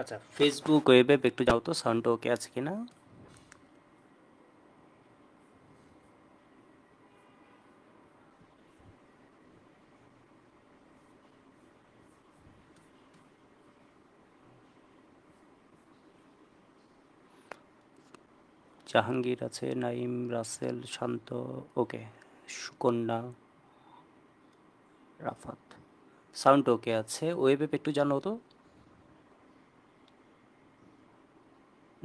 আচ্ছা, ফেসবুক ওয়েবে একটু যাও তো, সাউন্ড ওকে আছে কিনা। জাহাঙ্গীর আছে, নাইম, রাসেল, শান্ত, ওকে, সুকন্যা, রাফাত, সাউন্ড ওকে আছে। ওয়েবে একটু জানো তো।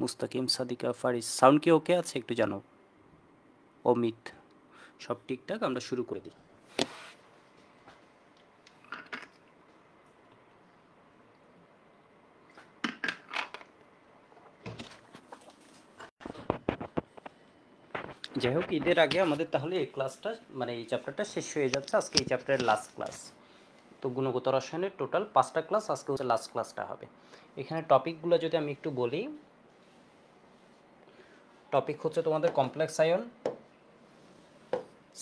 মুস্তাকিম, সাদিকা, ফারিস, সাউন্ড কি ওকে আছে একটু জানো। অমিত, সব ঠিকঠাক, আমরা শুরু করে দিই। যাই হোক, ঈদের আগে আমাদের তাহলে এই ক্লাসটা মানে এই চ্যাপ্টারটা শেষ হয়ে যাচ্ছে। আজকে এই চ্যাপ্টারের লাস্ট ক্লাস। তো গুণগত রসায়নের টোটাল 5টা ক্লাস, আজকে হচ্ছে লাস্ট ক্লাসটা হবে। এখানে টপিকগুলো যদি আমি একটু বলি, টপিক হচ্ছে তোমাদের কমপ্লেক্স আয়ন,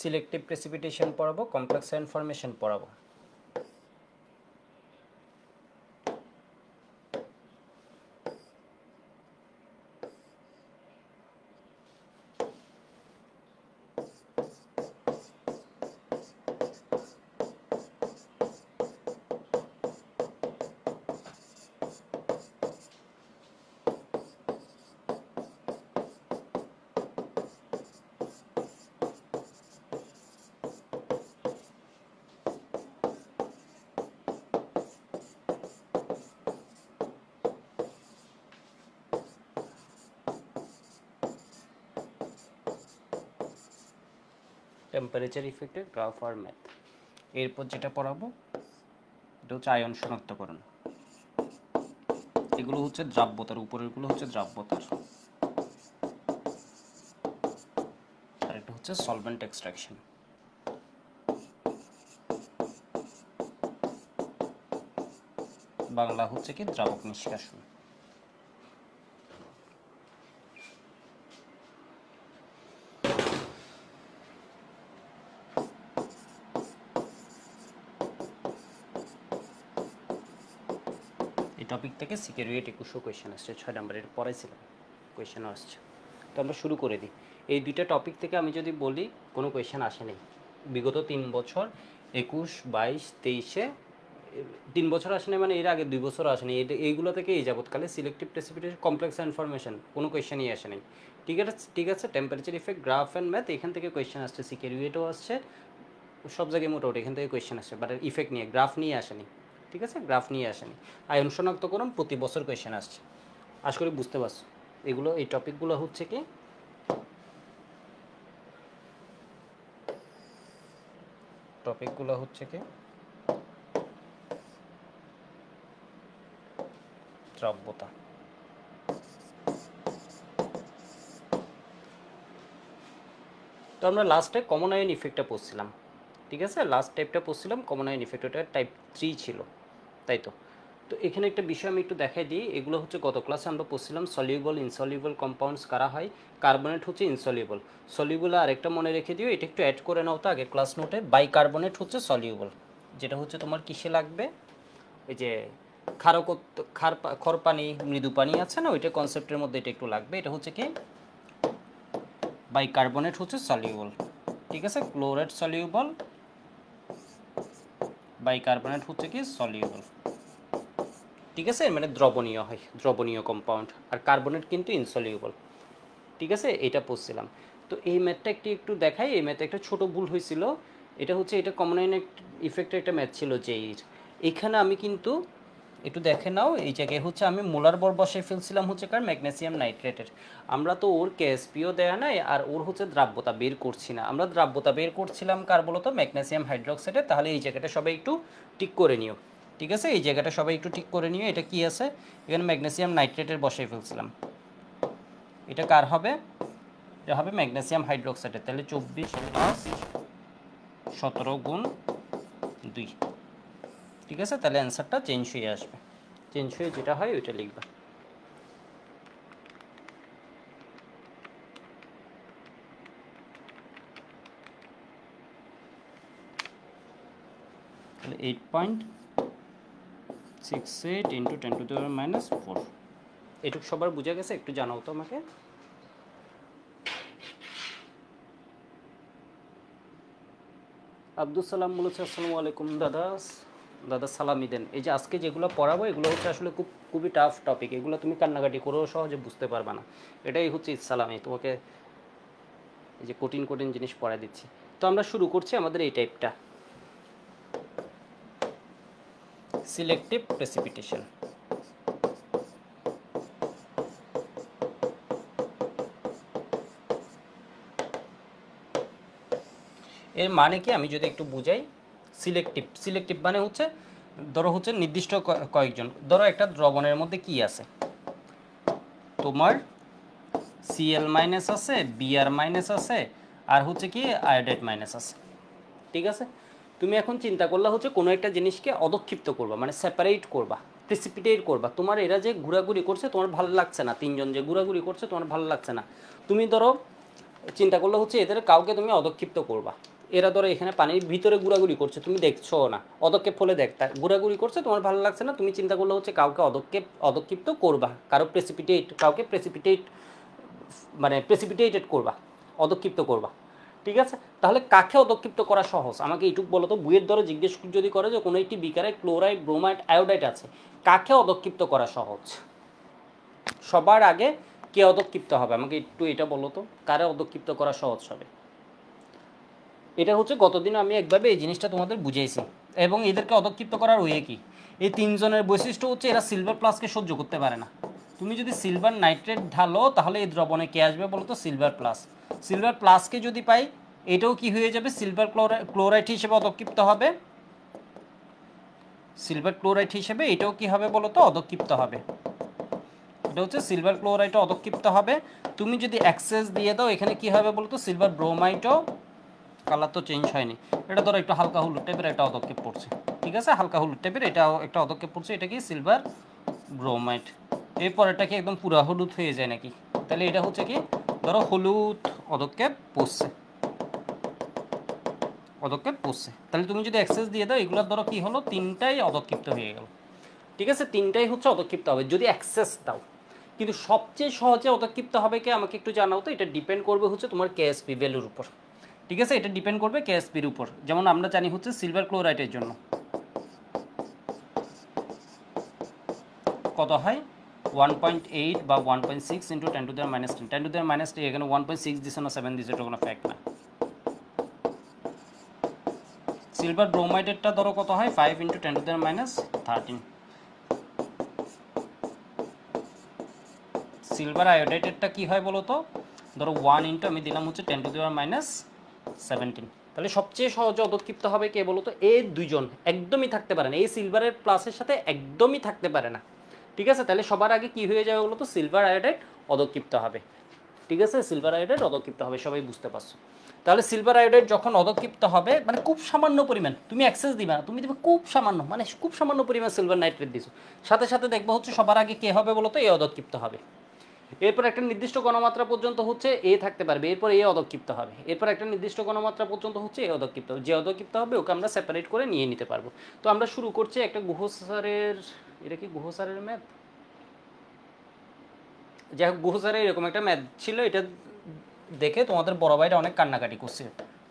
সিলেক্টিভ প্রেসিপিটেশন পড়াবো, কমপ্লেক্স আয়ন ফরমেশন পড়াবো। টেম্পারেচার ইফেক্টের গ্রাফ আর ম্যাথ। এরপর যেটা পড়াবো এটা হচ্ছে আয়ন শনাক্তকরণ। এগুলো হচ্ছে দ্রাব্যতার, উপরেরগুলো হচ্ছে দ্রাব্যতার, আর এটা হচ্ছে সলভেন্ট এক্সট্রাকশন। বাংলা হচ্ছে কি দ্রাবক নিষ্কাশন। এই টপিক থেকে সিকিউরিটি 2100 কোয়েশ্চেন আসছে, 6 নম্বরের পড়াইছিলাম, কোয়েশ্চেনও আসছে। তো আমরা শুরু করে দিই। এই দুইটা টপিক থেকে আমি যদি বলি কোনো কোয়েশ্চেন আসেনি বিগত 3 বছর, 21, 22, 23-এ 3 বছর আসেনি, মানে এর আগে 2 বছর আসেনি। এইগুলো থেকে এই যাবৎকালে সিলেক্টিভ প্রেসিপিটেশন, কমপ্লেক্স ইনফরমেশন কোনো কোয়েশ্চেনই আসেনি। ঠিক আছে, temperature effect, graph and math, এখান থেকে কোয়েশ্চেন আসছে, সিকিউরিটিও আসছে, সব জায়গায় মোটামুটি এখান থেকে কোয়েশ্চেন আসছে, বাট ইফেক্ট নিয়ে, গ্রাফ নিয়ে আসেনি। ঠিক আছে, গ্রাফ নিয়ে আসেনি। আয়ন শনাক্তকরণ প্রতি বছর কোয়েশ্চেন আসছে, আশা করি বুঝতে পারছো। এগুলো, এই টপিকগুলো হচ্ছে কি, টপিকগুলো হচ্ছে কি দ্রব্যতা। তো আমরা লাস্টে কমন আয়ন ইফেক্টটা পড়ছিলাম। ঠিক আছে, লাস্ট টাইপটা পড়ছিলাম কমন আয়ন ইফেক্ট, ওটা টাইপ 3 ছিল, তাই তো। তো এখানে একটা বিষয় আমি একটু দেখাই দিই। এগুলো হচ্ছে গত ক্লাসে আমরা পড়ছিলাম সলিউবল, ইনসলিউবল কম্পাউন্ডস কারা হয়। কার্বনেট হচ্ছে ইনসলিউবল, সলিউবল আরেকটা মনে রেখে দিও, এটা একটু অ্যাড করে নাও তো আগে ক্লাস নোটে। বাইকার্বনেট হচ্ছে সলিউবল, যেটা হচ্ছে তোমার কিসে লাগবে, এই যে খর পানি, মৃদু পানি আছে না, ওইটা কনসেপ্টের মধ্যে এটা একটু লাগবে। এটা হচ্ছে কি বাইকার্বনেট হচ্ছে সলিউবল। ঠিক আছে, ক্লোরাইড সলিউবল, বাইকার্বনেট হচ্ছে কি সলিউবল। ঠিক আছে, মানে দ্রবণীয় হয়, দ্রবণীয় কম্পাউন্ড। আর কার্বনেট কিন্তু ইনসলিউবল। ঠিক আছে, এটা পড়ছিলাম। তো এই ম্যাথটা একটু দেখাই। এই ম্যাথে একটা ছোট ভুল হয়েছিল। এটা হচ্ছে, এটা কমন ইফেক্টের একটা ম্যাথ ছিল যে এইখানে আমি কিন্তু একটু দেখে নাও, এই জায়গায় হচ্ছে আমি মোলার বর বসে ফেলছিলাম হচ্ছে কার ম্যাগনেসিয়াম নাইট্রেটের। আমরা তো ওর কেএসপিও দেয়া নাই, আর ওর হচ্ছে দ্রাব্যতা বের করছি না, আমরা দ্রাব্যতা বের করছিলাম কার বলতো, ম্যাগনেসিয়াম হাইড্রোক্সাইডের। তাহলে এই জায়গাটা সবাই একটু টিক করে নিও। ঠিক আছে, এই জায়গাটা সবাই একটু ঠিক করে নিও। এটা কি আছে, এখানে ম্যাগনেসিয়াম নাইট্রেটের বসে ফেলছিলাম। এটা কার হবে, এটা হবে ম্যাগনেসিয়াম হাইড্রোক্সাইডের। তাহলে 24 প্লাস 17 গুণ 2। ঠিক আছে, তাহলে অ্যান্সারটা চেঞ্জ হয়ে আসবে, চেঞ্জ হয়ে যেটা হয় ওইটা লিখবা। তাহলে 8.6 68 into 10 to the power minus 4। এটুকু সবার বুঝা গেছে? একটু জানাও তো আমাকে। আব্দুল সালাম বলেছে আসসালামু আলাইকুম দাদা। দাদা সালামি দেন। এই যে আজকে যেগুলো পড়াবো এগুলো হচ্ছে আসলে খুবই টাফ টপিক, এগুলো তুমি কান্নাকাটি করেও সহজে বুঝতে পারবে না। এটাই হচ্ছে ইসলামী, তোমাকে এই যে কঠিন কঠিন জিনিস পড়া দিচ্ছি। তো আমরা শুরু করছি আমাদের এই টাইপটা, সিলেক্টিভ প্রেসিপিটেশন। এর মানে কি আমি যদি একটু বুঝাই, সিলেক্টিভ মানে হচ্ছে ধরো হচ্ছে নির্দিষ্ট কয়েকজন, ধরো একটা দ্রবণের মধ্যে কি আছে, তোমার Cl মাইনাস আছে, Br মাইনাস আছে, আর হচ্ছে কি আয়োডাইড মাইনাস আছে। ঠিক আছে, তুমি এখন চিন্তা করলা হচ্ছে কোনো একটা জিনিসকে অদক্ষিপ্ত করবা, মানে সেপারেট করবা, প্রেসিপিটেট করবা। তোমার এরা যে ঘোরাঘুরি করছে তোমার ভালো লাগছে না, তিনজন যে ঘোরাঘুরি করছে তোমার ভালো লাগছে না, তুমি ধরো চিন্তা করলে হচ্ছে এদের কাউকে তুমি অদক্ষিপ্ত করবা। এরা ধরো এখানে পানির ভিতরে ঘোরাঘুরি করছে, তুমি দেখছো না, অদক্ষেপ ফলে দেখতা ঘোরাঘুরি করছে, তোমার ভালো লাগছে না, তুমি চিন্তা করলে হচ্ছে কাউকে অদক্ষিপ্ত করবা, কাউকে প্রেসিপিটেট মানে প্রেসিপিটেটেড করবা, অদক্ষিপ্ত করবা। ঠিক আছে, তাহলে কাকে অদক্ষিপ্ত করা সহজ আমাকে এইটুকু বলো তো। বইয়ের ধরো জিজ্ঞেস যদি করে যে কোনো একটি বিকারে ক্লোরাইড, ব্রোমাইড, আয়োডাইড আছে, কাকে অদক্ষিপ্ত করা সহজ? সবার আগে কে অদক্ষিপ্ত হবে আমাকে একটু এটা বলো তো, কারে অদক্ষিপ্ত করা সহজ হবে? এটা হচ্ছে গতদিন আমি একভাবে এই জিনিসটা তোমাদের বুঝিয়েছি। এবং এদেরকে অদক্ষিপ্ত করার ওয়ে কি, এই তিনজনের বৈশিষ্ট্য হচ্ছে এরা সিলভার প্লাসকে সহ্য করতে পারে না। তুমি যদি সিলভার নাইট্রেট ঢালো তাহলে এই দ্রবণে কে আসবে বলো তো? Silver plus. সিলভার প্লাসকে যদি পাই এটাও কি হয়ে যাবে? সিলভার ক্লোরাইড হিসেবে অদক্ষিপ্ত হবে। সিলভার ক্লোরাইড হিসেবে এটাও কি হবে বলো তো? অদক্ষিপ্ত হবে। এটা হচ্ছে সিলভার ক্লোরাইডও অদক্ষিপ্ত হবে। তুমি যদি অ্যাক্সেস দিয়ে দাও এখানে কি হবে বলো তো? সিলভার ব্রোমাইডও, কালার তো চেঞ্জ হয়নি, এটা ধরো একটু হালকা হলুদ টাইপের একটা অদক্ষেপ পড়ছে। ঠিক আছে, হালকা হলুদ টাইপের এটাও একটা অদক্ষেপ পড়ছে, এটা কি সিলভার ব্রোমাইড। এরপর এটা কি একদম পুরা হলুদ হয়ে যায় নাকি? তাহলে এটা হচ্ছে কি ধরো হলুদ অদক্ষেপ পড়ছে, তাহলে তুমি যদি অ্যাক্সেস দিয়ে দাও এগুলোর ধরো কি হলো? তিনটাই অদক্ষিপ্ত হয়ে গেল। ঠিক আছে, তিনটাই হচ্ছে অদক্ষিপ্ত হবে যদি অ্যাক্সেস দাও। কিন্তু সবচেয়ে সহজে অদক্ষিপ্ত হবে কি আমাকে একটু জানাও তো। এটা ডিপেন্ড করবে হচ্ছে তোমার কেএসপি ভ্যালুর উপর। ঠিক আছে, এটা ডিপেন্ড করবে কেএসপির উপর। যেমন আমরা জানি হচ্ছে সিলভার ক্লোরাইডের জন্য কত হয়? 1.8 বা 1.6 into 10 to the minus 10, 10 to the minus 10, এখানে 1.6 দিছে না 7 দিছে, এটা কোনো ফ্যাক্ট না। সিলভার ব্রোমাইডেরটা ধরো কত হয়? 5 into 10 to the minus 13। Silver আয়োডাইডেরটা কী হয় বলো তো? ধরো 1 ইন্টু আমি দিলাম হচ্ছে 10 টু দি মাইনাস 17। তাহলে সবচেয়ে সহজে অদক্ষিপ্ত হবে কে বলো তো? এই দুইজন একদমই থাকতে পারে না, এই সিলভারের প্লাসের সাথে একদমই থাকতে পারে না। ঠিক আছে, তাহলে সবার আগে কি হয়ে যাবে বলো তো? সিলভার আয়োডাইড অদক্ষিপ্ত হবে। ঠিক আছে, সিলভার আয়োডাইড অদক্ষিপ্ত হবে, সবাই বুঝতে পারছো? তাহলে সিলভার আয়োডাইড যখন অদক্ষিপ্ত হবে মানে খুব সামান্য পরিমাণ, তুমি অ্যাক্সেস দিবে না, তুমি দেবে খুব সামান্য, মানে খুব সামান্য পরিমাণ সিলভার নাইট্রেট দিছো, সাথে সাথে দেখবো হচ্ছে সবার আগে কে হবে বলো তো? এ অদক্ষিপ্ত হবে। এরপর একটা নির্দিষ্ট গণমাত্রা পর্যন্ত হচ্ছে এ থাকতে পারবে, এরপর এ অদক্ষিপ্ত হবে। এরপর একটা নির্দিষ্ট গণমাত্রা পর্যন্ত হচ্ছে এ অদক্ষিপ্ত হবে, যে অদক্ষিপ্ত হবে ওকে আমরা সেপারেট করে নিয়ে নিতে পারবো। তো আমরা শুরু করছি একটা গুহ স্যারের, এটা কি গুহ স্যারের ম্যাথ? যাই হোক, গুহ স্যারের এরকম একটা ম্যাথ ছিল, এটা দেখে তোমাদের বড় ভাইরা অনেক কান্নাকাটি করছে,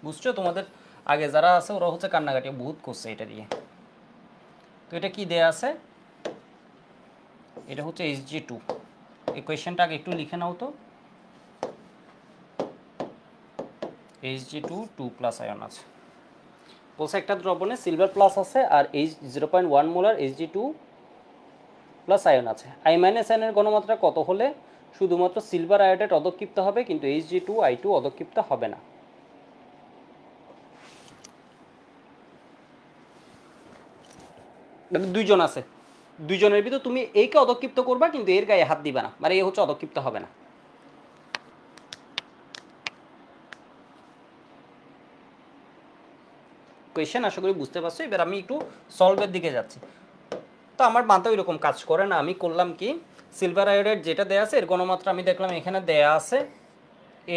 বুঝছো? তোমাদের আগে যারা আছে ওরা হচ্ছে কান্নাকাটি বহুত করছে এটা দিয়ে। তো এটা কি দেয়া আছে? এটা হচ্ছে Hg2। এই কোয়েশ্চেনটা আগে একটু লিখে নাও তো। Hg2 2+ আয়ন আছে, বলছে একটা দ্রবণে সিলভার প্লাস আছে আর 0.1 মোলার Hg2+ আয়ন আছে। I- আয়নের ঘনমাত্রা কত হলে শুধুমাত্র সিলভার আয়োডাইড অদক্ষিপ্ত হবে কিন্তু Hg2I2 অদক্ষিপ্ত হবে না? মানে দুইজন আছে, দুইজনের ভিতর তুমি এইকে অদক্ষিপ্ত করবা কিন্তু এর গায়ে হাত দিবা না, মানে এ হচ্ছে অদক্ষিপ্ত হবে না। কোয়েশ্চেন আশা করি বুঝতে পারছো। এবার আমি একটু সলভের দিকে যাচ্ছি। তো আমার মাথা ওইরকম কাজ করে না, আমি করলাম কি, সিলভার আয়োডাইড যেটা দেয়া আছে এর গণমাত্রা আমি দেখলাম এখানে দেয়া আছে,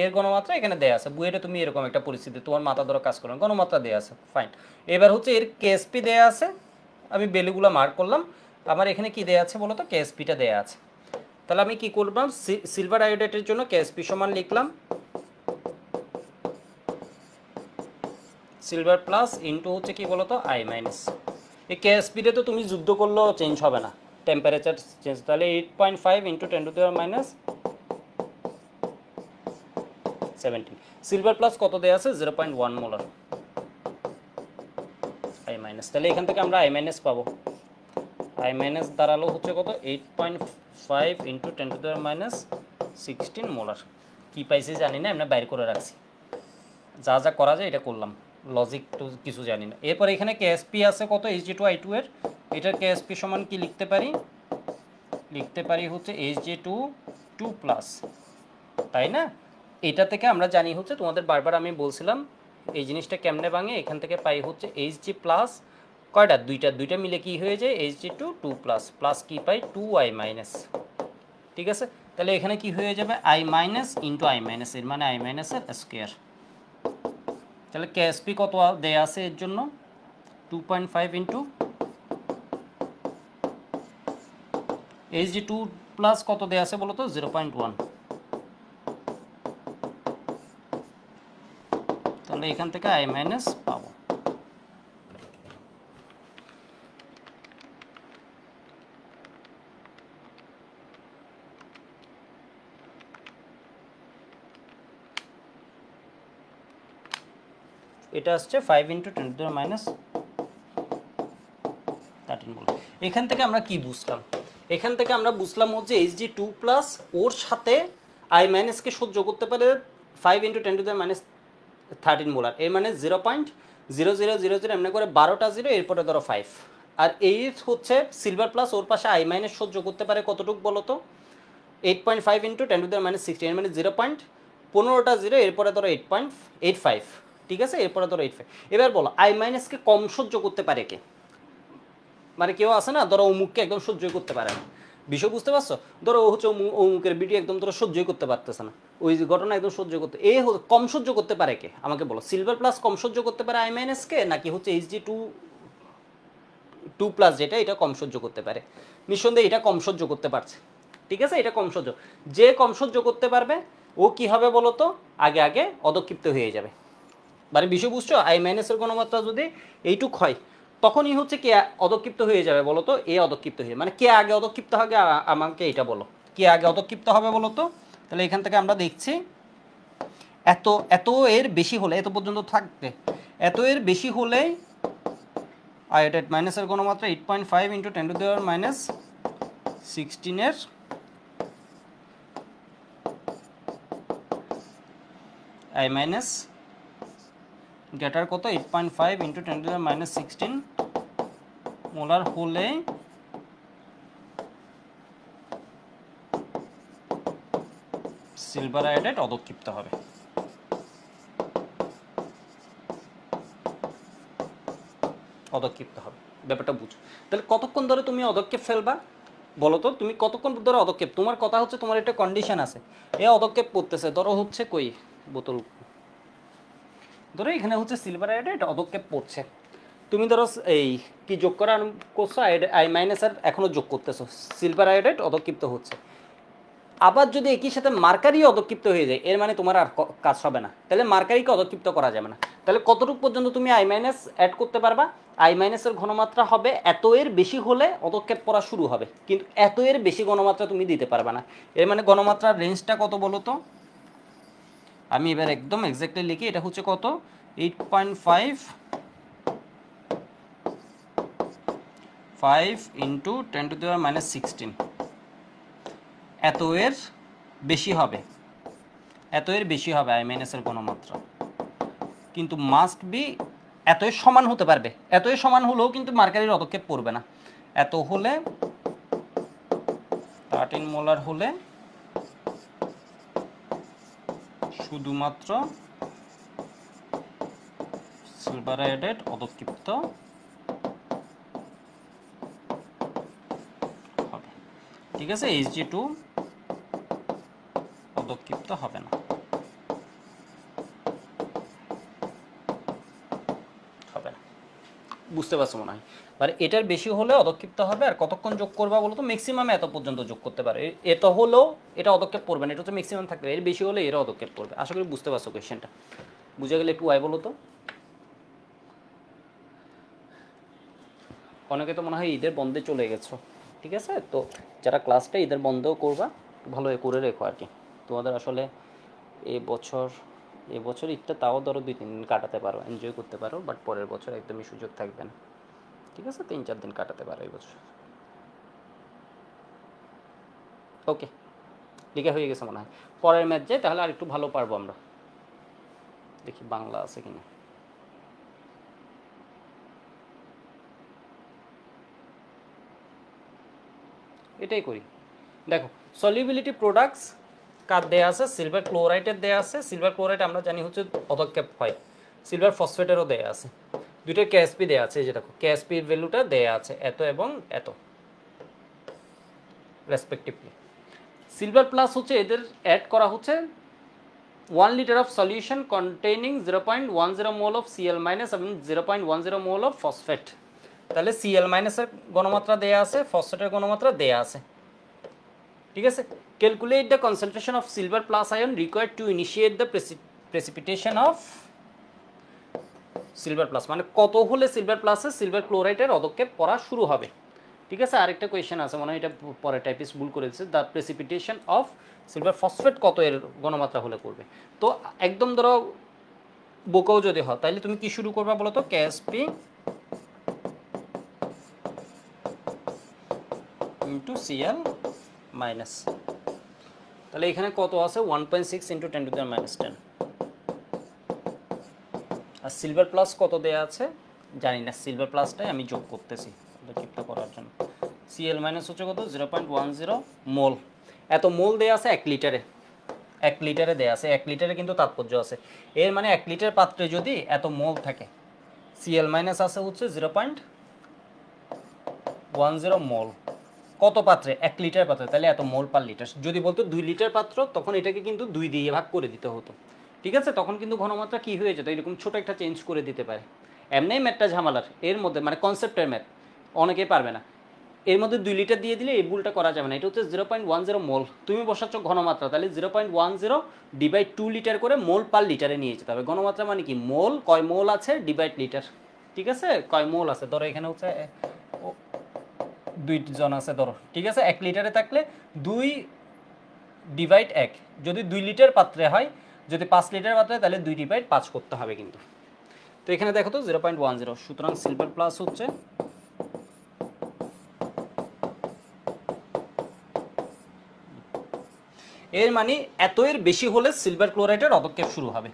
এর গণমাত্রা এখানে দেয়া আছে। বুয়েটে তুমি এরকম একটা পরিস্থিতি, তোমার মাথা ধরো কাজ করলাম, গণমাত্রা দেয়া আছে, ফাইন। এবার হচ্ছে এর কেএসপি দেয়া আছে, আমি ভ্যালুগুলো মার্ক করলাম, আমার এখানে কি দেয়া আছে বলো তো, কেএসপিটা দেয়া আছে। তাহলে আমি কি করলাম, সিলভার আয়োডাইডের জন্য কেএসপি সমান লিখলাম সিলভার প্লাস ইনটু হচ্ছে কি বলতো আই মাইনাস। এই কেএসপিতে তো তুমি যুদ্ধ করলেও চেঞ্জ হবে না, টেম্পারেচার চেঞ্জ। তাহলে 8.5 ইন্টু 10⁻17। সিলভার প্লাস কত দেওয়া আছে, 0.1 মোলার আই মাইনাস। তাহলে এখান থেকে আমরা আই মাইনাস পাবো। আই মাইনাস দাঁড়ালো হচ্ছে কত, 8.5 ইন্টু 10⁻16 মোলার। কী পাইছি জানি না, আমরা বাইর করে রাখছি, যা যা করা যায় এটা করলাম, লজিক তো কিছু জানি না। এরপর এখানে কেএসপি আছে কত, Hg2I2 এর, এটার কেএসপি সমান কি লিখতে পারি, লিখতে পারি হচ্ছে Hg2 2 প্লাস, তাই না? এটা থেকে আমরা জানি হচ্ছে, তোমাদের বারবার আমি বলছিলাম এই জিনিসটা কেমনে ভাঙে, এখান থেকে পাই হচ্ছে Hg প্লাস কয়টা, দুইটা মিলে কি হয়ে যায়, Hg2 2 প্লাস প্লাস কি পাই 2I মাইনাস। ঠিক আছে, তাহলে এখানে কি হয়ে যাবে, I minus into I minus, এর মানে I মাইনাসের স্কোয়ার। তাহলে কেএসপি কত দেয়া আছে এর জন্য, 2.5 ইন্টু Hg2 প্লাস কত দেয়া আছে বলো তো, 0.1। তাহলে এখান থেকে I মাইনাস পাবো। এটা আসছে 5 ইন্টু 10⁻13 মোল। এখান থেকে আমরা কি বুঝলাম, এখান থেকে আমরা বুঝলাম হচ্ছে Hg2 প্লাস ওর সাথে I মাইনাসকে সহ্য করতে পারে 5 ইন্টু 10⁻13 মোলার, এর মানে 0.0000 এমনি করে 12টা 0, এরপরে ধরো 5। আর এই হচ্ছে সিলভার প্লাস ওর পাশে I মাইনাস সহ্য করতে পারে কতটুকু বলো তো, 8.5 ইন্টু 10⁻16, এর মানে 0.15টা 0, এরপরে ধরো 8.85। ঠিক আছে, এরপরে ধরো 85। এবার বলো I মাইনাসকে কম সহ্য করতে পারে কে, মানে কেউ আছে না ধরো অমুককে একদম সহ্যই করতে পারে না, বিষয় বুঝতে পারছো? ধরো ও হচ্ছে অমুকের বিটি একদম ধরো সহ্যই করতে পারতেছে না, ওই যে ঘটনা একদম সহ্য করতে, কম সহ্য করতে পারে কে আমাকে বলো, সিলভার প্লাস কম সহ্য করতে পারে I মাইনাসকে, নাকি হচ্ছে Hg2 2 প্লাস যেটা, এটা কম সহ্য করতে পারে? নিঃসন্দেহে এটা কম সহ্য করতে পারছে। ঠিক আছে, এটা কম সহ্য, যে কম সহ্য করতে পারবে ও কি হবে বলো তো, আগে আগে অধক্ষিপ্ত হয়ে যাবে। মানে বিষয় বুঝছো, I মাইনাসের ঘনমাত্রা যদি এইটুক হয়, তখনই হচ্ছে কে অধক্ষিপ্ত হয়ে যাবে বলো তো, এ অধক্ষিপ্ত হয়ে, মানে কে আগে অধক্ষিপ্ত হবে আমাকে এটা বলো, কে আগে অধক্ষিপ্ত হবে বলো তো। তাহলে এখান থেকে আমরা দেখছি এত এত এর বেশি হলে, এত পর্যন্ত থাকবে, এত এর বেশি হলেই আয়োডাইড মাইনাসের ঘনমাত্রা 8.5 ইন্টু 10⁻16 এর I মাইনাস গ্রেটার কত, 8.5 ইন্টু 10⁻16 মোলার হলে সিলভার আয়োডাইড অধক্ষিপ্ত হবে। অধক্ষিপ্ত হবে, ব্যাপারটা বুঝো। তাহলে কতক্ষণ ধরে তুমি অধক্ষেপ ফেলবা বলো তো, তুমি কতক্ষণ ধরে অধক্ষেপ, তোমার কথা হচ্ছে তোমার একটা কন্ডিশন আছে, এ অধক্ষেপ করতেছে, ধরো হচ্ছে কই বোতল, ধরো এখানে হচ্ছে সিলভার আয়োডাইড অধক্ষেপ পড়ছে, তুমি ধরো এই কি যোগ করা করছো, I মাইনাস আর এখনো যোগ করতেছো, সিলভার আয়োডাইড অধক্ষিপ্ত হচ্ছে। আবার যদি একই সাথে মার্কারি অধক্ষিপ্ত হয়ে যায়, এর মানে তোমার আর কাজ হবে না, তাহলে মার্কারিকে অধক্ষিপ্ত করা যাবে না। তাহলে কতটুকু পর্যন্ত তুমি I মাইনাস অ্যাড করতে পারবা, I মাইনাসের ঘনমাত্রা হবে এত এর বেশি হলে অধক্ষেপ পড়া শুরু হবে, কিন্তু এত এর বেশি ঘনমাত্রা তুমি দিতে পারবা না। এর মানে ঘনমাত্রার রেঞ্জটা কত বলো তো, আমি এবার একদম এক্স্যাক্টলি লিখি, এটা হচ্ছে কত, 8.5 ইন্টু 10⁻16, এত এর বেশি হবে, এত এর বেশি হবে I মাইনাসের ঘনমাত্রা, কিন্তু মাস্ট বি এত এর সমান হতে পারবে, এত এর সমান হলেও কিন্তু মার্কারির অধক্ষেপ পড়বে না। এত হলে 13 মোলার হলে শুধুমাত্র সিলভার আয়োডাইড অধক্ষিপ্ত হবে। ঠিক আছে, Hg2 অধক্ষিপ্ত হবে না, হবে না। বুঝতে পারছো মনে হয়। মানে এটার বেশি হলে অদক্ষিপ্ত হবে। আর কতক্ষণ যোগ করবা বলো তো? ম্যাক্সিমামে এত পর্যন্ত যোগ করতে পারে। এত হলেও এটা অদক্ষেপ পড়বে না, এটা হচ্ছে ম্যাক্সিমাম থাকবে। এর বেশি হলে এরা অদক্ষেপ পড়বে। আশা করি বুঝতে পারছো কোয়েশ্চেনটা। বুঝে গেলে একটু ওয়াই বলো তো। অনেকে তো মনে হয় ঈদের বন্ধে চলে গেছো, ঠিক আছে? তো যারা ক্লাসটা ঈদের বন্ধেও করবা, ভালো করে রেখো আর কি। তোমাদের আসলে এবছর এবছর ঈদটা তাও ধরো 2-3 দিন কাটাতে পারো, এনজয় করতে পারো, বাট পরের বছর একদমই সুযোগ থাকবে না, ঠিক আছে? 3-4 দিন কাটাতে পারো এই বছর। ওকে, লিখা হয়ে গেছে মনে হয়। পরের ম্যাচ যাই তাহলে আর একটু ভালো পারবো আমরা। দেখি বাংলা আছে কিনা। এটাই করি। দেখো, সলিউবিলিটি প্রোডাক্টস কার দেয়া আছে? সিলভার ক্লোরাইডের দেয়া আছে। সিলভার ক্লোরাইড আমরা জানি হচ্ছে অদক্ষেপ হয়। সিলভার ফসফেটেরও দেয়া আছে। দুইটার কেএসপি দেয়া আছে। এই যে দেখো, কেএসপির ভ্যালুটা দেয়া আছে এত এবং এত রেসপেক্টিভলি। সিলভার প্লাস হচ্ছে এদের অ্যাড করা হচ্ছে 1 litre of solution containing 0.10 mole of CL minus এবং 0.10 মোল অফ ফসফেট। তাহলে সিএল মাইনাসের গণমাত্রা দেয়া আছে, ফসফেটের গণমাত্রা দেয়া আছে, ঠিক আছে? Calculate the concentration of silver plus ion required to initiate the precipitation of silver plus. মানে কত হলে সিলভার প্লাসে সিলভার ক্লোরাইডের অদক্ষেপ পড়া শুরু হবে, ঠিক আছে? আরেকটা কোয়েশ্চেন আছে মনে হয়, এটা পরে টাইপিস্ট ভুল করে দিচ্ছে। The precipitation of silver phosphate কত এর গণমাত্রা হলে করবে? তো একদম ধরো বোকাও যদি হয় তাহলে তুমি কি শুরু করবা বলো তো? KSP into CL minus. তাহলে এখানে কত আছে? 1.6 ইন্টু 10⁻⁻10। আর সিলভার প্লাস কত দেয়া আছে জানি না, সিলভার প্লাসটাই আমি যোগ করতেছি অদক্ষিপ্ত করার জন্য। সিএল মাইনাস হচ্ছে কত? 0.10 মোল। এত মোল দেয়া আছে 1 লিটারে। 1 লিটারে দেয়া আছে, 1 লিটারে কিন্তু তাৎপর্য আছে। এর মানে 1 লিটার পাত্রে যদি এত মোল থাকে, সিএল মাইনাস আছে হচ্ছে 0.10 মোল। কত পাত্রে? 1 লিটার পাত্রে, তাহলে এত মোল পার লিটার। যদি বলতো 2 লিটার পাত্র, তখন এটাকে কিন্তু 2 দিয়ে ভাগ করে দিতে হতো, ঠিক আছে? তখন কিন্তু ঘনমাত্রা কি হয়ে যেত, এরকম ছোট একটা চেঞ্জ করে দিতে পারে। এমনি ম্যাথটা ঝামেলার, এর মধ্যে মানে কনসেপ্টের ম্যাথ অনেকেই পারবে না। এর মধ্যে 2 লিটার দিয়ে দিলে এই ভুলটা করা যাবে না। এটা হচ্ছে 0.10 মোল, তুমি বসাচ্ছ ঘনমাত্রা, তাহলে 0.10 ডিভাইড 2 লিটার করে মোল পার লিটারে নিয়ে যেতে হবে। ঘনমাত্রা মানে কি? মোল, কয় মোল আছে ডিভাইড লিটার, ঠিক আছে? কয় মোল আছে ধরো এখানে হচ্ছে 2 জন আছে ধরো, ঠিক আছে? 1 লিটারে থাকলে 2 ডিভাইড 1। যদি 2 লিটার পাত্রে হয়, যদি 5 লিটার পাত্রে হয় তাহলে 2 ডিভাইড 5 করতে হবে কিন্তু। তো এখানে দেখো তো 0.10, সুতরাং সিলভার প্লাস হচ্ছে এর মানে এত এর বেশি হলে সিলভার ক্লোরাইডের অদক্ষেপ শুরু হবে।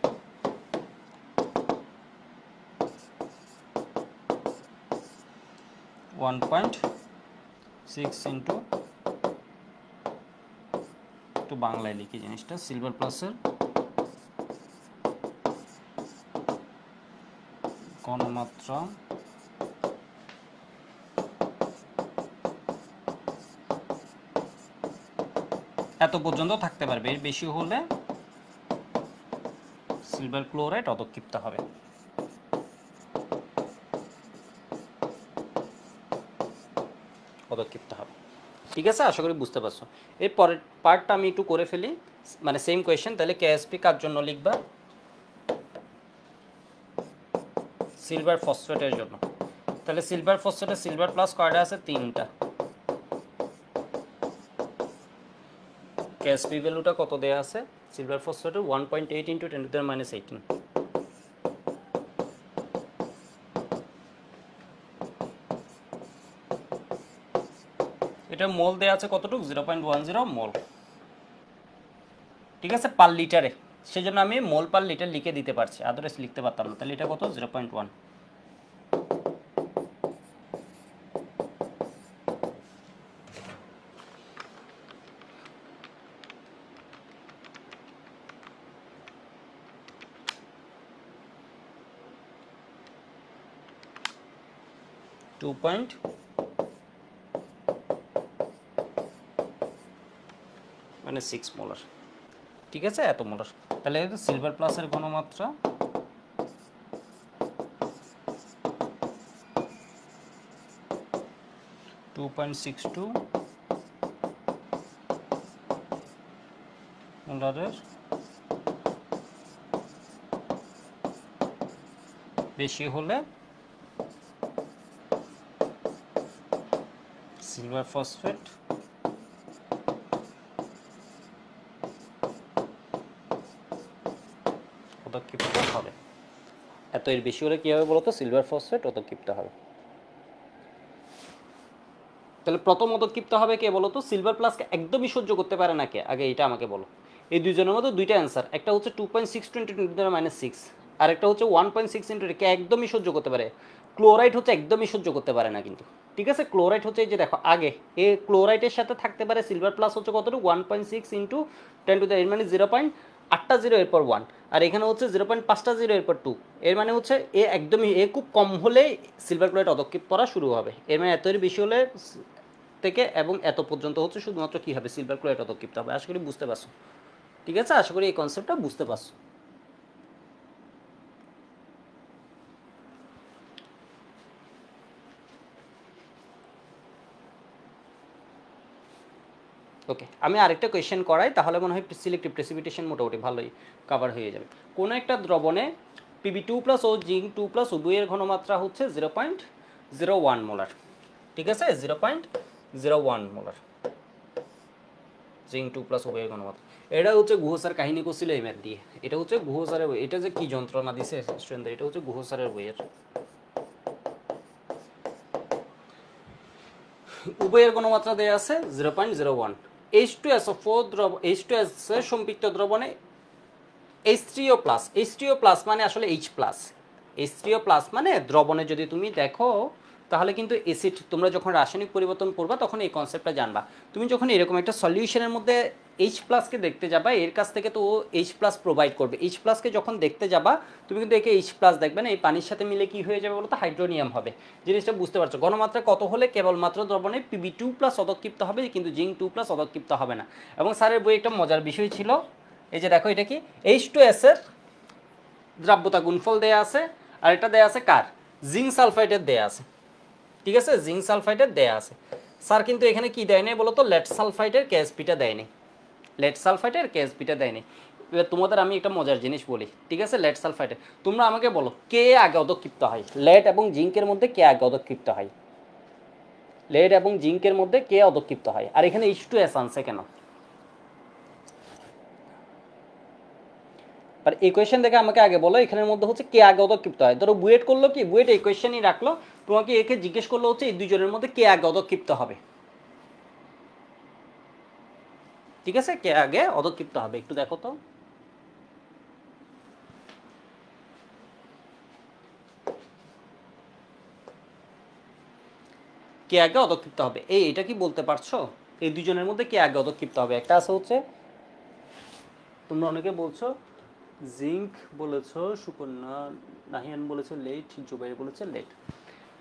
ওয়ান পয়েন্ট সিক্স ইন্টু, একটু বাংলায় লিখি জিনিসটা, সিলভার প্লাসের ঘনমাত্রা এত পর্যন্ত থাকতে পারবে, এর বেশি হলে সিলভার ক্লোরাইড অদক্ষিপ্ত হবে। পদক্ষিপ্ত হবে, ঠিক আছে? আশা করি বুঝতে পারছো। এর পরের পার্টটা আমি একটু করে ফেলি, মানে সেম কোয়েশ্চেন। তাহলে কেএসপি কার জন্য লিখবা? সিলভার ফসফেটের জন্য। তাহলে সিলভার ফসফেটের সিলভার প্লাস কয়টা আছে? 3টা। কেএসপি ভ্যালুটা কত দেয়া আছে সিলভার ফসফেটের? 1.8 ইন্টু 10⁻18। এটা মোল দেয়া আছে কতটুকু? 0.10 মোল, ঠিক আছে? পার লিটারে। সেজন্য আমি মোল পার লিটার লিখে দিতে পারছি, আদারওয়াইজ লিখতে পারতাম না। তাহলে এটা কত? 0.1। মানে 6 মোলার, ঠিক আছে? এত মোলার। তাহলে সিলভার প্লাসের ঘনমাত্রা 2.62 মোলারের বেশি হলে সিলভার ফসফেট পদক্ষিপ্ত হবে। এত এর বেশি হলে কি হবে বলতো? সিলভার ফসফেট পদক্ষিপ্ত হবে। তাহলে প্রথম পদক্ষিপ্ত হবে কে বলতো? সিলভার প্লাসকে একদমই সহ্য করতে পারে না কে? আগে এটা আমাকে বলো। এই দুইজনের মধ্যে দুইটা অ্যান্সার, একটা হচ্ছে 2.62 × 10⁻⁶, আর একটা হচ্ছে 1.6 × কে একদমই সহ্য করতে পারে। ক্লোরাইড হচ্ছে একদমই সহ্য করতে পারে না কিন্তু, ঠিক আছে? ক্লোরাইড হচ্ছে এই যে দেখো আগে এ ক্লোরাইডের সাথে থাকতে পারে সিলভার প্লাস হচ্ছে কতটুকু? 1.6 × 10⁻, মানে 0.8টা 0 এরপর 1, আর এখানে হচ্ছে 0.5টা 0 এরপর 2। এর মানে হচ্ছে এ একদমই এ খুব কম হলে সিলভার ক্লোরাইড পদক্ষেপ করা শুরু হবে। এর মানে এত বেশি হলে থেকে এবং এত পর্যন্ত হচ্ছে শুধুমাত্র কী হবে? সিলভার ক্লোরাইড পদক্ষিপ্ত হবে। আশা করি বুঝতে পারছো, ঠিক আছে? আশা করি এই কনসেপ্টটা বুঝতে পারছো। ওকে, আমি আরেকটা কোয়েশ্চেন করাই, তাহলে মনে হয় সিলেক্টিভ প্রেসিপিটেশন মোটামুটি ভালোই কভার হয়ে যাবে। কোনো একটা দ্রবণে Pb2+ ও জিঙ্ক 2+ উভয়ের ঘনমাত্রা হচ্ছে 0.01 মোলার, ঠিক আছে? 0.01 মোলার জিঙ্ক 2+ উভয়ের ঘনমাত্রা। এটা হচ্ছে গুহ স্যার কাহিনী করছিল এই ম্যাথ দিয়ে। এটা হচ্ছে গুহ স্যারের বই। এটা যে কি যন্ত্রণা দিছে স্টুডেন্টদের, এটা হচ্ছে গুহ স্যারের বইয়ের। উভয়ের ঘনমাত্রা দেওয়া আছে 0.01। H2SO4 H2S এর সম্পৃক্ত দ্রবণে H3O+, মানে আসলে H+, H3O+ মানে দ্রবণে যদি তুমি দেখো তাহলে কিন্তু অ্যাসিড, তোমরা যখন রাসায়নিক পরিবর্তন পড়বা তখন এই কনসেপ্টটা জানবা। তুমি যখন এরকম একটা সলিউশনের মধ্যে H+কে দেখতে যাবা, এর কাছ থেকে তো ও H+ প্রোভাইড করবে। H+কে যখন দেখতে যাবা তুমি কিন্তু একে H+ দেখবে না, এই পানির সাথে মিলে কি হয়ে যাবে বলতো? হাইড্রোনিয়াম হবে। জিনিসটা বুঝতে পারছো? ঘনমাত্রা কত হলে কেবলমাত্র দ্রবণে Pb2+ পদক্ষিপ্ত হবে, কিন্তু জিঙ্ক 2+ পদক্ষিপ্ত হবে না। এবং স্যারের বই একটা মজার বিষয় ছিল, এই যে দেখো এটা কি H2S এর দ্রাব্যতা গুণফল দেয়া আছে, আর এটা দেয়া আছে কার? জিঙ্ক সালফাইডের দেয়া আছে, ঠিক আছে? জিঙ্ক সালফাইডের দেয়া আছে। স্যার কিন্তু এখানে কি দেয় নাই বলো তো? লেড সালফাইডের কেএসপিটা দেয় নাই, লেড সালফাইডের কেএসপিটা দেয় নাই। এবার তোমাদের আমি একটা মজার জিনিস বলি, ঠিক আছে? লেড সালফাইডের তোমরা আমাকে বলো কে আগে অধক্ষিপ্ত হয়? লেড এবং জিঙ্কের মধ্যে কে আগে অধক্ষিপ্ত হয়? লেড এবং জিঙ্কের মধ্যে কে অধক্ষিপ্ত হয়? আর এখানে H2S আনছে কেন? আর এই কোয়েশ্চেন দেখে আমাকে আগে বলো এখানের মধ্যে হচ্ছে কে আগে অধক্ষিপ্ত হয়। ধরো বুয়েট করলো কি, বুয়েট এই কোয়েশ্চেনই রাখলো, তোমাকে একে জিজ্ঞেস করলো হচ্ছে এই দুজনের মধ্যে কে আগে অধক্ষিপ্ত হবে, ঠিক আছে? কে আগে অধক্ষিপ্ত হবে একটু দেখো তো। কে আগে অধক্ষিপ্ত হবে, এটা কি বলতে পারছো? এই দুজনের মধ্যে কে আগে অধক্ষিপ্ত হবে? একটা আছে হচ্ছে, তোমরা অনেকে বলছো জিঙ্ক বলেছো, সুকন্যা নাহিয়ান বলেছে লেট, জুবাইর বলেছে লেট,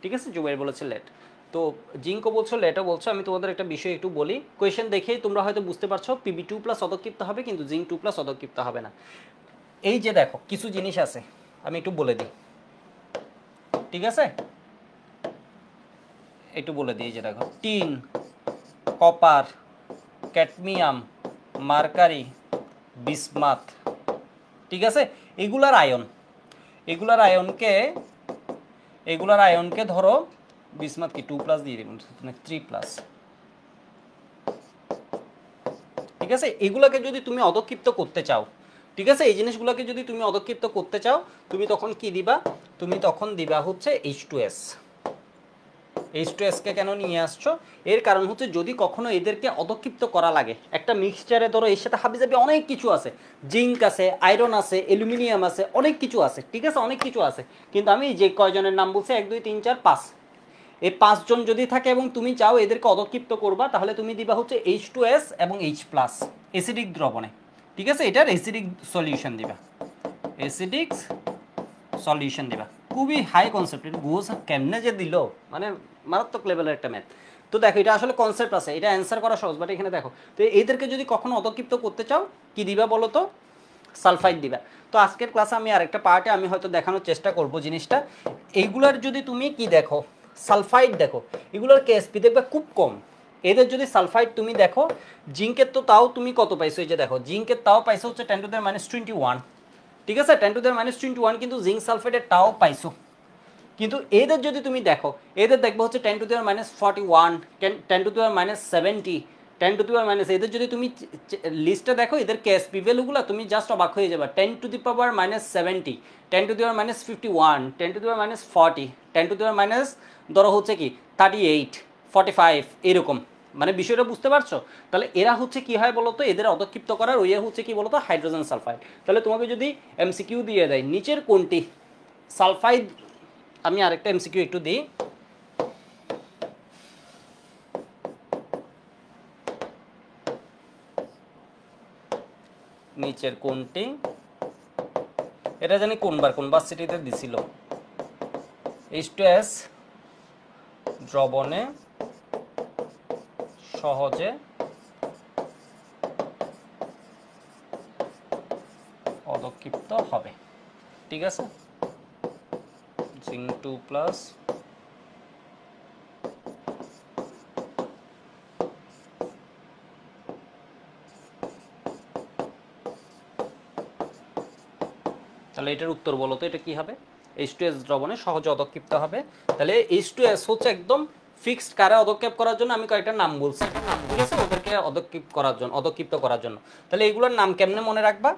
ঠিক আছে? জুবাইর বলেছে লেট, তো জিঙ্কও বলছো, লেটও বলছো। আমি তোমাদের একটা বিষয় একটু বলি, কোয়েশ্চেন দেখেই তোমরা হয়তো বুঝতে পারছো Pb2+ অধক্ষিপ্ত হবে কিন্তু জিঙ্ক 2+ অধক্ষিপ্ত হবে না। এই যে দেখো কিছু জিনিস আছে, আমি একটু বলে দিই, ঠিক আছে? একটু বলে দিই, যে দেখো tin, copper, cadmium, mercury, bismuth, ঠিক আছে? এগুলার আয়নকে ধরো বিসমাথ কি 2+ দিয়ে দিবেন, 3+, ঠিক আছে? এগুলাকে যদি তুমি অধক্ষিপ্ত করতে চাও, ঠিক আছে? এই জিনিসগুলোকে যদি তুমি অধক্ষিপ্ত করতে চাও, তুমি তখন কি দিবা? তুমি তখন দিবা হচ্ছে H2S। H2S কে কেন নিয়ে আসছো? এর কারণ হচ্ছে যদি কখনো এদেরকে অধক্ষিপ্ত করা লাগে একটা মিক্সচারে, ধরো এর সাথে হাবিজাবি অনেক কিছু আছে, জিঙ্ক আছে, আয়রন আছে, অ্যালুমিনিয়াম আছে, অনেক কিছু আছে, ঠিক আছে? অনেক কিছু আছে, কিন্তু আমি যে কয়জনের নাম বলছি 1 2 3 4 5, এই 5 জন যদি থাকে এবং তুমি চাও এদেরকে অধক্ষিপ্ত করবা, তাহলে তুমি দিবা হচ্ছে H2S এবং H+, অ্যাসিডিক দ্রবণে, ঠিক আছে? এটার অ্যাসিডিক সলিউশন দিবা, অ্যাসিডিক সলিউশন দিবা। খুবই হাই কনসেপ্ট, এটা গুহ কেমনে যে দিল, মানে মারাত্মক লেভেলের একটা ম্যাথ। তো দেখো এটা আসলে কনসেপ্ট আছে, এটা অ্যান্সার করা সহজ, বাট এখানে দেখো তো এদেরকে যদি কখনো অধক্ষিপ্ত করতে চাও কি দিবা বলো তো? সালফাইড দিবা। তো আজকের ক্লাসে আমি আরেকটা পার্টে আমি হয়তো দেখানোর চেষ্টা করব জিনিসটা, এইগুলার যদি তুমি কি দেখো সালফাইড দেখো এগুলোর কেএসপি দেখবে খুব কম। এদের যদি সালফাইড তুমি দেখো, জিঙ্কের তো তাও তুমি কত পাইছো, এই যে দেখো জিঙ্কের তাও পাইছো হচ্ছে 10⁻21, ঠিক আছে 10⁻21, কিন্তু জিঙ্ক সালফাইডের তাও পাইছো। কিন্তু এদের যদি তুমি দেখো, এদের দেখবো হচ্ছে 10⁻41, 10⁻70, 10⁻, এদের যদি তুমি লিস্টে দেখো এদের কেএসপি ভ্যালুগুলো তুমি জাস্ট অবাক হয়ে যাবে। 10⁻70, 10⁻51, 10⁻40, 10⁻, ধরো হচ্ছে কি 38, 45 এরকম, মানে বিষয়টা বুঝতে পারছো? তাহলে এরা হচ্ছে কি হয় বলতো, এদের অধক্ষিপ্ত করার ওই হচ্ছে কি বলতো হাইড্রোজেন সালফাইড। তাহলে তোমাকে যদি এমসিকিউ দিয়ে দেয় নিচের কোনটি সালফাইড, আমি আরেকটা এমসিকিউ একটু দিই। নিচের কোনটি, এটা জানি কোন ভার্সিটিতে দিছিল, H2S দ্রবণে সহজে অধক্ষিপ্ত হবে, ঠিক আছে জিঙ্ক 2+, তাহলে এটার উত্তর বলো তো, এটা কি হবে? H2S দ্রবণে সহজে অধক্ষিপ্ত হবে। তাহলে H2S হচ্ছে একদম ফিক্সড কারে অধক্ষেপ করার জন্য আমি কয়েকটা নাম বলছি, ঠিক আছে, ওদেরকে অধক্ষিপ্ত করার জন্য। তাহলে এইগুলোর নাম কেমনে মনে রাখবা?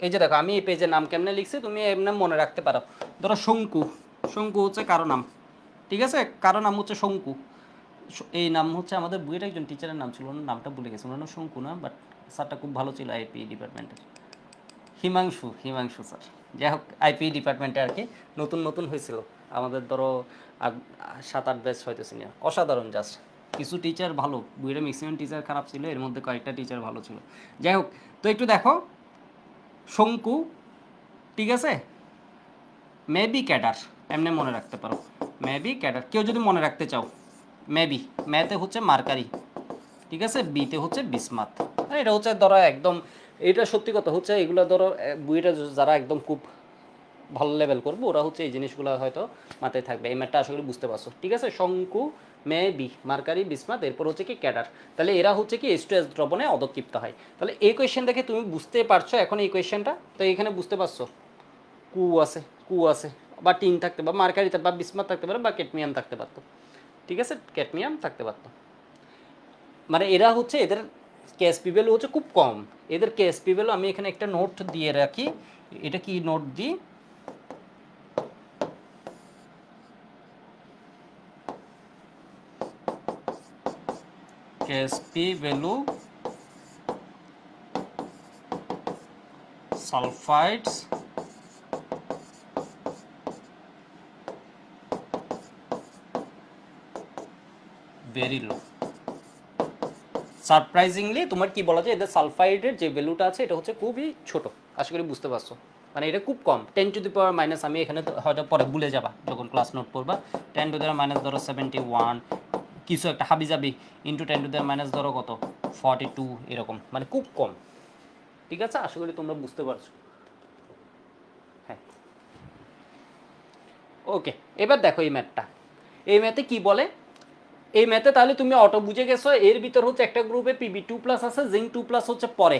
এই যে দেখো আমি এই পেজের নাম কেমনে লিখছি, তুমি এমনি মনে রাখতে পারো। ধরো শঙ্কু, শঙ্কু হচ্ছে কারো নাম, ঠিক আছে, কারো নাম হচ্ছে শঙ্কু। এই নাম হচ্ছে আমাদের বইয়ের একজন টিচারের নাম ছিল, ওনার নামটা ভুলে গেছি, ওনার নাম শঙ্কু না, বাট স্যারটা খুব ভালো ছিল আইপি ডিপার্টমেন্টের, হিমাংশু স্যার। যাই হোক আইপি ডিপার্টমেন্টে আর কি নতুন নতুন হয়েছিল আমাদের, ধরো 7-8 ব্যাচ হয়তো সিনিয়র, অসাধারণ জাস্ট। কিছু টিচার ভালো, বইয়ের ম্যাক্সিমাম টিচার খারাপ ছিল, এর মধ্যে কয়েকটা টিচার ভালো ছিল। যাই হোক, তো একটু দেখো শঙ্কু, ঠিক আছে, মেবি ক্যাডার, এমনি মনে রাখতে পারো, মেবি ক্যাডার। কেউ যদি মনে রাখতে চাও মেবি, ম্যাথে হচ্ছে মার্কারি, ঠিক আছে, বিতে হচ্ছে বিসমাত। এটা হচ্ছে ধরো একদম, এটা সত্যি কথা হচ্ছে, এগুলো ধরো বইটা যারা একদম খুব ভালো লেভেল করবো ওরা হচ্ছে এই জিনিসগুলো হয়তো মাথায় থাকবে। এই ম্যাথটা আসলে বুঝতে পারছো, ঠিক আছে, শঙ্কু, মেবি, মার্কারি, বিসমাত, এরপর হচ্ছে কি ক্যাডার। তাহলে এরা হচ্ছে কি H2S দ্রবণে অধক্ষিপ্ত হয়। তাহলে এই কোয়েশ্চেন দেখে তুমি বুঝতে পারছো এখন এই কোয়েশ্চেনটা, তো এখানে বুঝতে পারছো কু আছে বা টিন থাকতে, বা মার্কারি বা বিসমাত থাকতে পারে, বা ক্যাডমিয়াম থাকতে পারতো, ঠিক আছে, ক্যাডমিয়াম থাকতে পারতো। মানে এরা হচ্ছে এদের কেএসপি ভ্যালু হচ্ছে খুব কম, এদের কেএসপি ভ্যালু আমি এখানে একটা নোট দিয়ে রাখি। এটা কি নোট দিই, KSP value sulphides very low. Surprisingly তোমার কি বলা যায়, এদের সালফাইডের যে ভ্যালুটা আছে এটা হচ্ছে খুবই ছোট। আশা করি বুঝতে পারছো, মানে এটা খুব কম, 10⁻, আমি এখানে হয়তো পরে ভুলে যাবা যখন ক্লাস নোট পড়বা, 10⁻, ধরো 71 কিছু একটা হাবিজাবি, ইন্টু 10⁻, ধরো কত 42 এরকম, মানে খুব কম, ঠিক আছে। আশা করি তোমরা বুঝতে পারছো। হ্যাঁ ওকে, এবার দেখো এই ম্যাথটা, এই ম্যাথে কি বলে, এই ম্যাথে তাহলে তুমি অটো বুঝে গেছো, এর ভিতর হচ্ছে একটা গ্রুপে Pb2+ আছে, জিঙ্ক 2+ হচ্ছে পরে।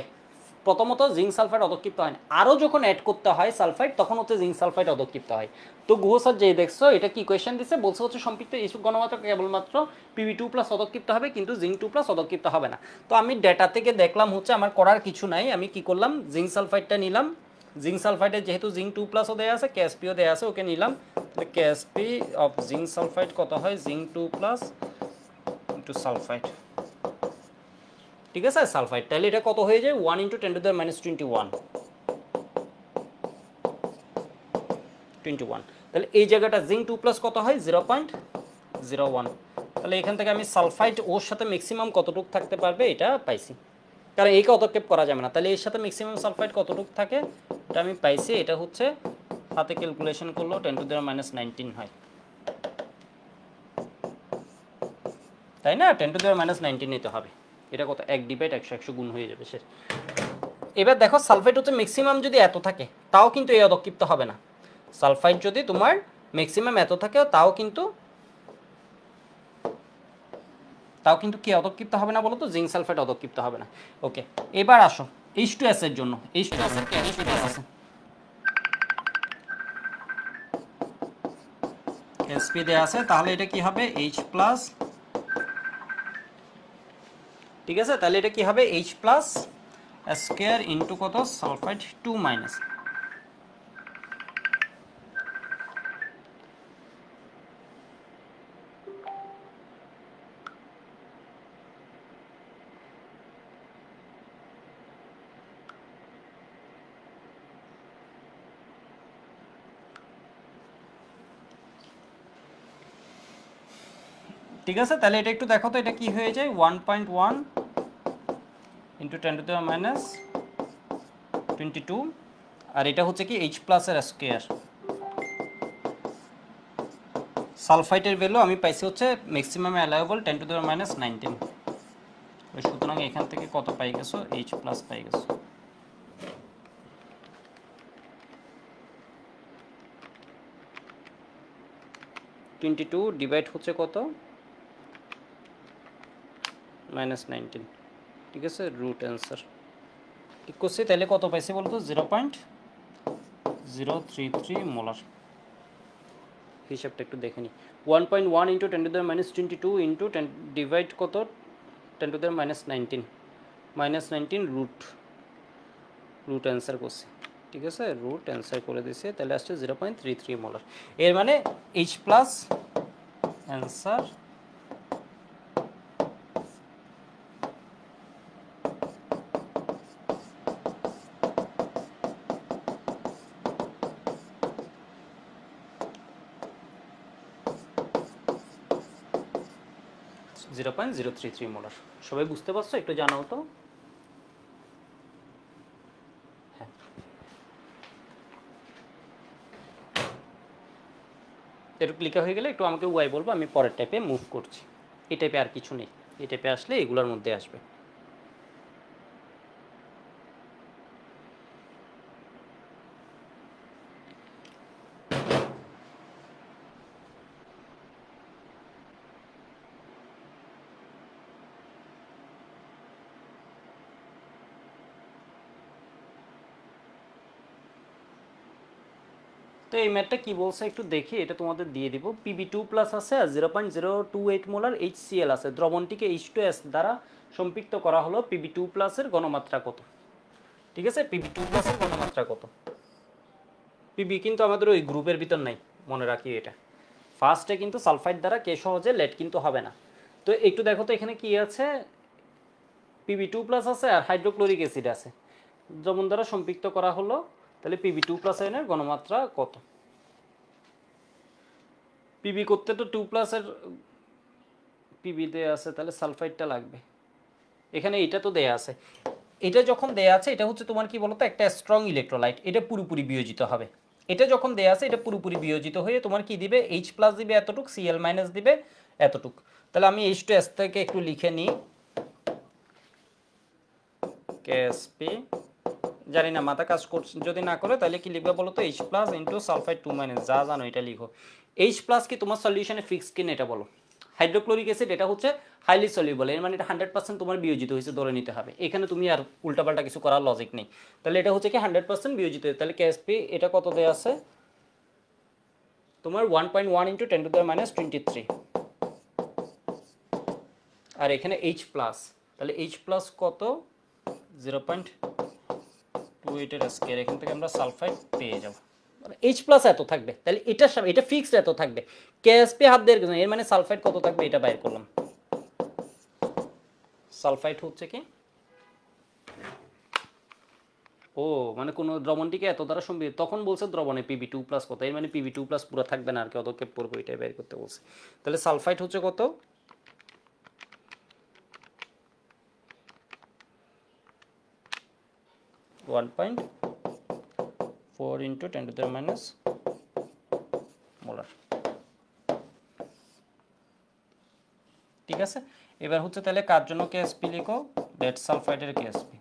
প্রথমত জিঙ্ক সালফাইড অধক্ষিপ্ত হয় না, আরও যখন অ্যাড করতে হয় সালফাইড তখন হচ্ছে জিঙ্ক সালফাইড অধক্ষিপ্ত হয়। তো গুহ স্যার যে দেখছো এটা কি কোয়েশ্চেন দিচ্ছে, বলছে হচ্ছে সম্পৃক্ত ইস্যু ঘনমাত্রা কেবলমাত্র Pb2+ অধক্ষিপ্ত হবে, কিন্তু জিঙ্ক 2+ অধক্ষিপ্ত হবে না। তো আমি ডেটা থেকে দেখলাম হচ্ছে আমার করার কিছু নাই, আমি কি করলাম, জিঙ্ক সালফাইডটা নিলাম, জিঙ্ক সালফাইডে যেহেতু জিঙ্ক 2+ও দেওয়া আছে, কেএসপিও দেওয়া আছে, ওকে নিলাম। কেএসপি অফ জিঙ্ক সালফাইড কত হয়, জিঙ্ক 2+ ইন্টু সালফাইড, ঠিক আছে, সালফাইড। তাহলে এটা কত হয়ে যায়, 1 × 10⁻21। তাহলে এই জায়গাটা জিঙ্ক 2+ কত হয়, 0.01। তাহলে এখান থেকে আমি সালফাইড ওর সাথে ম্যাক্সিমাম কতটুকু থাকতে পারবে এটা পাইছি, কারণ এইকে অতক্ষেপ করা যাবে না। তাহলে এর সাথে ম্যাক্সিমাম সালফাইড কতটুকু থাকে এটা আমি পাইছি, এটা হচ্ছে হাতে ক্যালকুলেশন করলেও 10⁻19 হয়, তাই না, 10⁻19 নিতে হবে। এটা কত, 1/100 গুণ হয়ে যাবে শেষ। এবার দেখো সালফাইড হচ্ছে ম্যাক্সিমাম যদি এত থাকে তাও কিন্তু এই অধক্ষিপ্ত হবে না, সালফাইড যদি তোমার ম্যাক্সিমাম এত থাকে তাও কিন্তু তাও কিন্তু কি অদক্ষিপ্ত হবে না বলো তো, জিঙ্ক সালফেট অদক্ষিপ্ত হবে না। ওকে, এবার আসো H2S এর জন্য। H2S এর কেমিস্ট্রি আছে, Sp দেয়া আছে, তাহলে এটা কি হবে H প্লাস, ঠিক আছে, তাহলে এটা কি হবে H প্লাস স্কয়ার ইনটু কত সালফাইড 2 মাইনাস, ঠিক আছে। তাহলে এটা একটু দেখো তো, এটা কি হয়ে যায় 1.1 ইন্টু 10 টু দি মাইনাস 22, আর এটা হচ্ছে কি H প্লাস এর স্কয়ার। সালফাইটের ভ্যালু আমি পাইছি হচ্ছে maximum allowable 10 to the minus 19, সুতরাং এখান থেকে কত পাই গেছো, H প্লাস পাই গেছো। -22 ডিভাইড হচ্ছে কত -19, ঠিক আছে, রুট অ্যান্সার ঠিক করছি। তাহলে কত পাইছি বলতো 0.033 মোলার। হিসাবটা একটু দেখে নিই, 1.1 into 10 to the minus 22 into 10 divide কত 10 to the minus 19 root answer করছি, ঠিক আছে, রুট অ্যান্সার করে দিছে। তাহলে আসছে 0.33 মোলার। এর মানে H প্লাস অ্যান্সার (0.033 মোলার। সবাই বুঝতে পারছো? একটু জানাও তো। হ্যাঁ, একটু ক্লিকার হয়ে গেলে একটু আমাকে ওয়াই বলবো, আমি পরের টাইপে মুভ করছি। এই টাইপে আর কিছু নেই, এই টাইপে আসলে এগুলোর মধ্যে আসবে। তো এই ম্যাথটা কি বলছে একটু দেখি, এটা তোমাদের দিয়ে দিব। Pb2 প্লাস আছে আর 0.028 মোলার HCl আছে, দ্রবণটিকে H2S দ্বারা সম্পৃক্ত করা হলো। Pb2 প্লাসের ঘনমাত্রা কত? ঠিক আছে, Pb2 প্লাসের ঘনমাত্রা কত? Pb কিন্তু আমাদের ওই গ্রুপের ভিতর নাই, মনে রাখি এটা। ফার্স্টে কিন্তু সালফাইড দ্বারা কে সহজে লেট কিন্তু হবে না। তো একটু দেখো তো এখানে কি আছে, Pb2 প্লাস আছে আর হাইড্রোক্লোরিক অ্যাসিড আছে, দ্রবণ দ্বারা সম্পৃক্ত করা হলো। তাহলে Pb2 প্লাস আয়নের ঘনমাত্রা কত? পিবি করতে তো 2 প্লাসের পিবি দেয়া আছে, তাহলে সালফাইডটা লাগবে। এখানে এটা তো দেয়া আছে, এটা যখন দেয়া আছে এটা হচ্ছে তোমার কি বলতো একটা স্ট্রং ইলেকট্রোলাইট, এটা পুরোপুরি বিয়োজিত হবে। এটা যখন দেয়া আছে এটা পুরোপুরি বিয়োজিত হয়ে তোমার কি দিবে, H প্লাস দিবে এতটুক, Cl মাইনাস দিবে এতটুক। তাহলে আমি H2S থেকে একটু লিখে নিই, KSP, জানি না মাথা কাজ করছে, যদি না করে তাহলে কি লিখবে বলো তো, H plus into sulphide 2 minus, যা জানো এটা লিখো। H প্লাস কি তোমার সলিউশনে ফিক্স কিনা এটা বলো। হাইড্রোক্লোরিক অ্যাসিড এটা হচ্ছে হাইলি সলিউবল, এর মানে এটা 100% তোমার বিয়োজিত হয়েছে ধরে নিতে হবে, এখানে তুমি আর উল্টাপাল্টা কিছু করার লজিক নেই। তাহলে এটা হচ্ছে কি 100% বিয়োজিত, তাহলে KSP এটা কত দেয়া আছে তোমার 1.1 ইন্টু 10 টু দি মাইনাস 23, আর এখানে H প্লাস, তাহলে H প্লাস কত 0.28 এর স্কয়ার, এখান থেকে আমরা সালফাইড পেয়ে যাব। মানে H প্লাস এত থাকবে, তাহলে এটা ফিক্সড এত থাকবে। KSP হাত দিয়ে এর মানে সালফাইড কত থাকবে এটা বাইর করলাম। সালফাইড হচ্ছে কি, ও মানে কোন দ্রবণটিকে এত দ্বারা সম্পৃক্ত, তখন বলছে দ্রবণে Pb2 প্লাস কত, এর মানে Pb2 প্লাস পুরো থাকবে না, আর কি অদক্ষেপ পড়বে, এটাই বের করতে বলছে। তাহলে সালফাইড হচ্ছে কত 1.4 into 10 to the minus molar, ঠিক আছে। এবার হচ্ছে তাহলে কার জন্য KSP লিখো, লেড সালফাইডের KSP।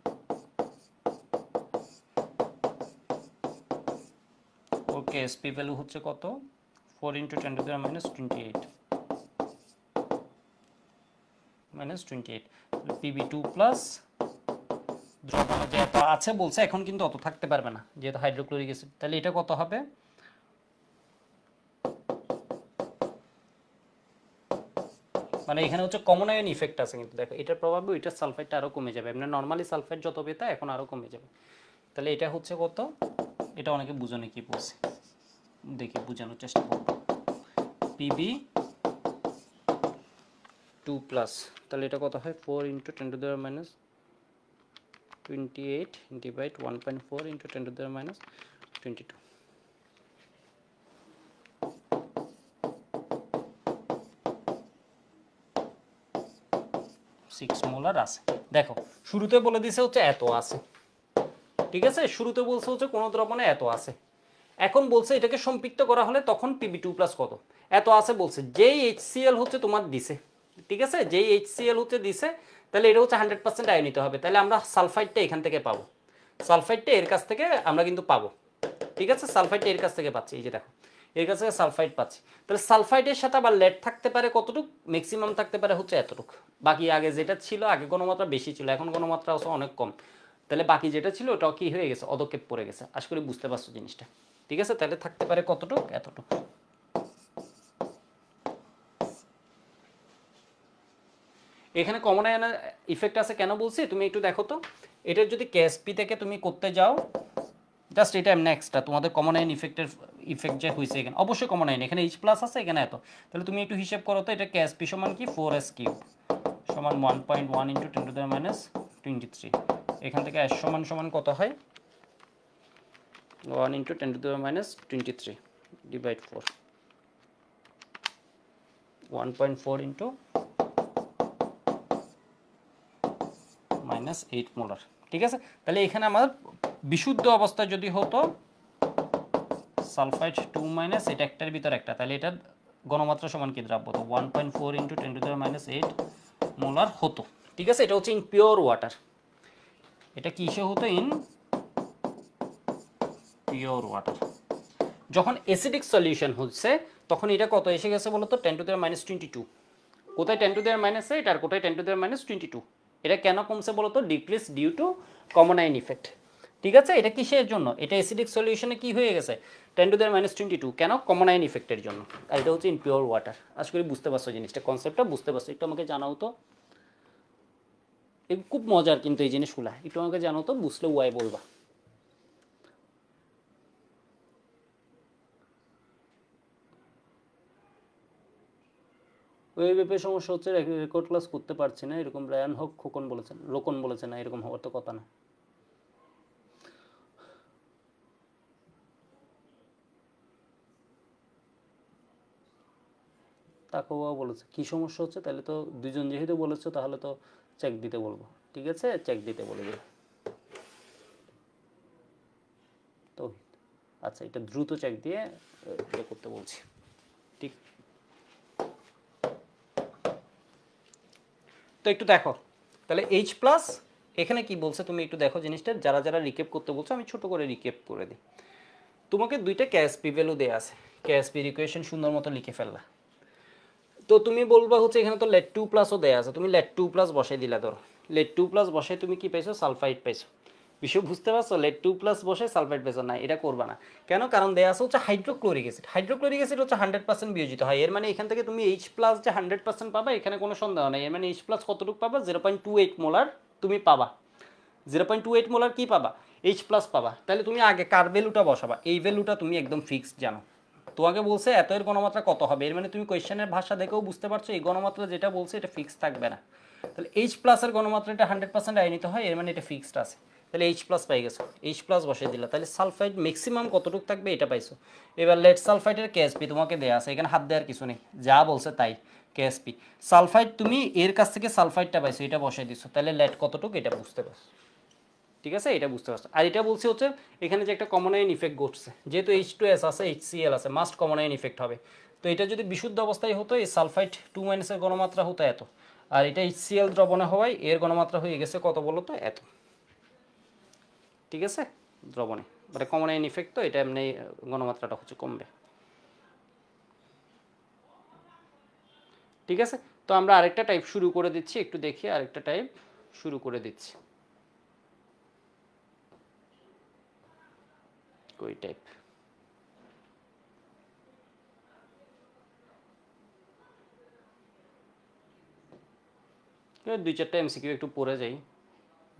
ওর KSP ভ্যালু হচ্ছে কত 4 into 10 to the minus 28, minus 28 Pb2 plus দ্রবণে যে এত আছে বলছে, এখন কিন্তু অত থাকতে পারবে না যেহেতু হাইড্রোক্লোরিক অ্যাসিড। তাহলে এটা কত হবে, মানে এখানে হচ্ছে কমন আয়ন ইফেক্ট আছে কিন্তু দেখো এটার প্রভাবে ওইটার সালফাইডটা আরো কমে যাবে, এমনি নর্মালি সালফাইড যত বেতা এখন আরো কমে যাবে। তাহলে এটা হচ্ছে কত, এটা অনেকে বুঝানো কি বলছে দেখি বোঝানোর চেষ্টা করব। Pb2 প্লাস, তাহলে এটা কত হয় 4 × 10⁻28 ডিভাইড 1.4 × 10⁻22, 6 মোলার আছে। দেখো শুরুতে বলে দিছে হচ্ছে এত আছে, ঠিক আছে, শুরুতে বলছে হচ্ছে কোনো দ্রবণে এত আছে। এখন বলছে এটাকে সম্পৃক্ত করা হলে তখন Pb2 প্লাস কত এত আছে বলছে, যেই HCl হচ্ছে তোমার দিছে, ঠিক আছে, যেই HCl হচ্ছে দিছে, তাহলে এটা হচ্ছে 100% আয়নিত হবে। তাহলে আমরা সালফাইডটা এখান থেকে পাবো, সালফাইডটা এর কাছ থেকে আমরা কিন্তু পাবো, ঠিক আছে, সালফাইডটা এর কাছ থেকে পাচ্ছি, এই যে দেখো এর কাছ থেকে সালফাইড পাচ্ছি। তাহলে সালফাইডের সাথে আবার লেড থাকতে পারে কতটুক, ম্যাক্সিমাম থাকতে পারে হচ্ছে এতটুক। বাকি আগে যেটা ছিল, আগে গণমাত্রা বেশি ছিল, এখন গণমাত্রা হচ্ছে অনেক কম। তাহলে বাকি যেটা ছিল ওটাও কি হয়ে গেছে, অদক্ষেপ পড়ে গেছে। আশা করি বুঝতে পারছো জিনিসটা, ঠিক আছে। তাহলে থাকতে পারে কতটুক, এতটুক। এখানে কমন আয়ন ইফেক্ট আছে কেন বলছি তুমি একটু দেখো তো, এটার যদি কেএসপি থেকে তুমি করতে যাও, জাস্ট এটা এমনি এক্সট্রা তোমাদের কমন আয়ন ইফেক্টের ইফেক্ট যে হয়েছে এখানে, অবশ্যই কমন আয়ন, এখানে H প্লাস আছে, এখানে এত। তাহলে তুমি একটু হিসাব করো তো, এটা কেএসপি সমান কি 4s³ সমান 1.1 × 10⁻23। এখান থেকে S সমান সমান কত হয়, 1 × 10⁻23 ডিভাইড 4, 1.4 × -8 মোলার, ঠিক আছে। তাহলে এখানে আমার বিশুদ্ধ অবস্থায় যদি হতো সালফাইড 2 এটা একটার ভিতর একটা, তাহলে এটা গণমাত্রা সমান কি দ্রাব্য, তো 1.4 × 10⁻8 মোলার হতো, ঠিক আছে। এটা হচ্ছে ইন পিওর ওয়াটার, এটা কিসে হতো, ইন পিওর ওয়াটার। যখন অ্যাসিডিক সলিউশন হচ্ছে তখন এটা কত এসে গেছে বলো তো, 10⁻22। কোথায় 10⁻8 আর কোথায় 10⁻22। এটা কেন কমছে বলো তো, decrease due to common ion effect, ঠিক আছে। এটা কিসের জন্য, এটা অ্যাসিডিক সলিউশনে কি হয়ে গেছে 10⁻22, কেন, কমন আয়ন ইফেক্টের জন্য। আর এটা হচ্ছে ইন পিওর ওয়াটার। আশা করি বুঝতে পারছো জিনিসটা, কনসেপ্টটা বুঝতে পারছো, একটু আমাকে জানাও তো। খুব মজার কিন্তু এই জিনিসগুলা, একটু আমাকে জানাও তো, বুঝলে ওয়াই বলবা। ওই ব্যাপারে সমস্যা হচ্ছে রেকর্ড ক্লাস করতে পারছি না, এরকম রায়ান হোক খোকন বলেছেন, লোকন বলেছে না, এরকম হওয়ার তো কথা না। তাকেও বলেছে কি সমস্যা হচ্ছে, তাহলে তো দুজন যেহেতু বলেছো তাহলে তো চেক দিতে বলবো, ঠিক আছে, চেক দিতে বলে দিই তো। আচ্ছা, এটা দ্রুত চেক দিয়ে এটা করতে বলছি, ঠিক। তো একটু দেখো তাহলে H প্লাস এখানে কি বলছে তুমি একটু দেখো জিনিসটা, যারা যারা রিকেপ করতে বলছো আমি ছোট করে রিকেপ করে দিই। তোমাকে দুইটা কেএসপি ভ্যালু দেয়া আছে, কেএসপি ইকুয়েশন সুন্দর মতো লিখে ফেললা। তো তুমি বলবা হচ্ছে এখানে তো লেড 2 প্লাসও দেয়া আছে, তুমি লেড 2 প্লাস বসাই দিলা, ধরো লেড 2 প্লাস বসাই তুমি কি পাইছো, সালফাইড পাইছো। বিষয় বুঝতে পারছো, লেড 2 প্লাস বসে সালফাইড পাইছো না, এটা করবা না। কেন, কারণ দেয়া আছে হচ্ছে হাইড্রোক্লোরিক অ্যাসিড, হাইড্রোক্লোরিক অ্যাসিড হচ্ছে 100% বিয়োজিত হয়, এর মানে এখান থেকে তুমি H প্লাস যে 100% পাবা এখানে কোনো সন্দেহ নেই, এর মানে H প্লাস কতটুকু পাবা, 0.28 মোলার তুমি পাবা, 0.28 মোলার কি পাবা, H প্লাস পাবা। তাহলে তুমি আগে কার ভ্যালুটা বসাবা, এই ভ্যালুটা তুমি একদম ফিক্সড জানো। তোমাকে বলছে এত এর গণমাত্রা কত হবে, এর মানে তুমি কোয়েশ্চেনের ভাষা দেখেও বুঝতে পারছো এই গণমাত্রা যেটা বলছে এটা ফিক্স থাকবে না। তাহলে H প্লাসের গণমাত্রা এটা 100% আয়নিত হয়, এর মানে এটা ফিক্সড আছে। তাহলে H প্লাস পাই গেছো, H প্লাস বসিয়ে দিলা, তাহলে সালফাইড ম্যাক্সিমাম কতটুকু থাকবে এটা পাইছো। এবার লেড সালফাইডের কেএসপি তোমাকে দেয়া আছে, এখানে হাত দেওয়ার কিছু নেই, যা বলছে তাই। কেএসপি সালফাইড তুমি এর কাছ থেকে সালফাইডটা পাইছো, এটা বসাই দিছো, তাহলে লেড কতটুকু এটা বুঝতে পারছো, ঠিক আছে, এটা বুঝতে পারছো। আর এটা বলছি হচ্ছে এখানে যে একটা কমন আয়ন ইফেক্ট ঘটছে, যেহেতু H2S আছে HCl আছে, মাস্ট কমন আয়ন ইফেক্ট হবে। তো এটা যদি বিশুদ্ধ অবস্থায় হতো এই সালফাইড 2 এর গণমাত্রা হতো এত, আর এটা HCl দ্রবণে হওয়ায় এর গণমাত্রা হয়ে গেছে কত বলো তো, এত, ঠিক আছে, দ্রবণে, মানে কমন আয়ন ইফেক্ট, তো এটা এমনি গণমাত্রাটা হচ্ছে কমবে, ঠিক আছে, তো আমরা আরেকটা টাইপ শুরু করে দিচ্ছি, একটু দেখি আরেকটা টাইপ শুরু করে দিচ্ছি। কই টাইপ, দুই চারটা এমসিকিউ একটু পড়ে যাই,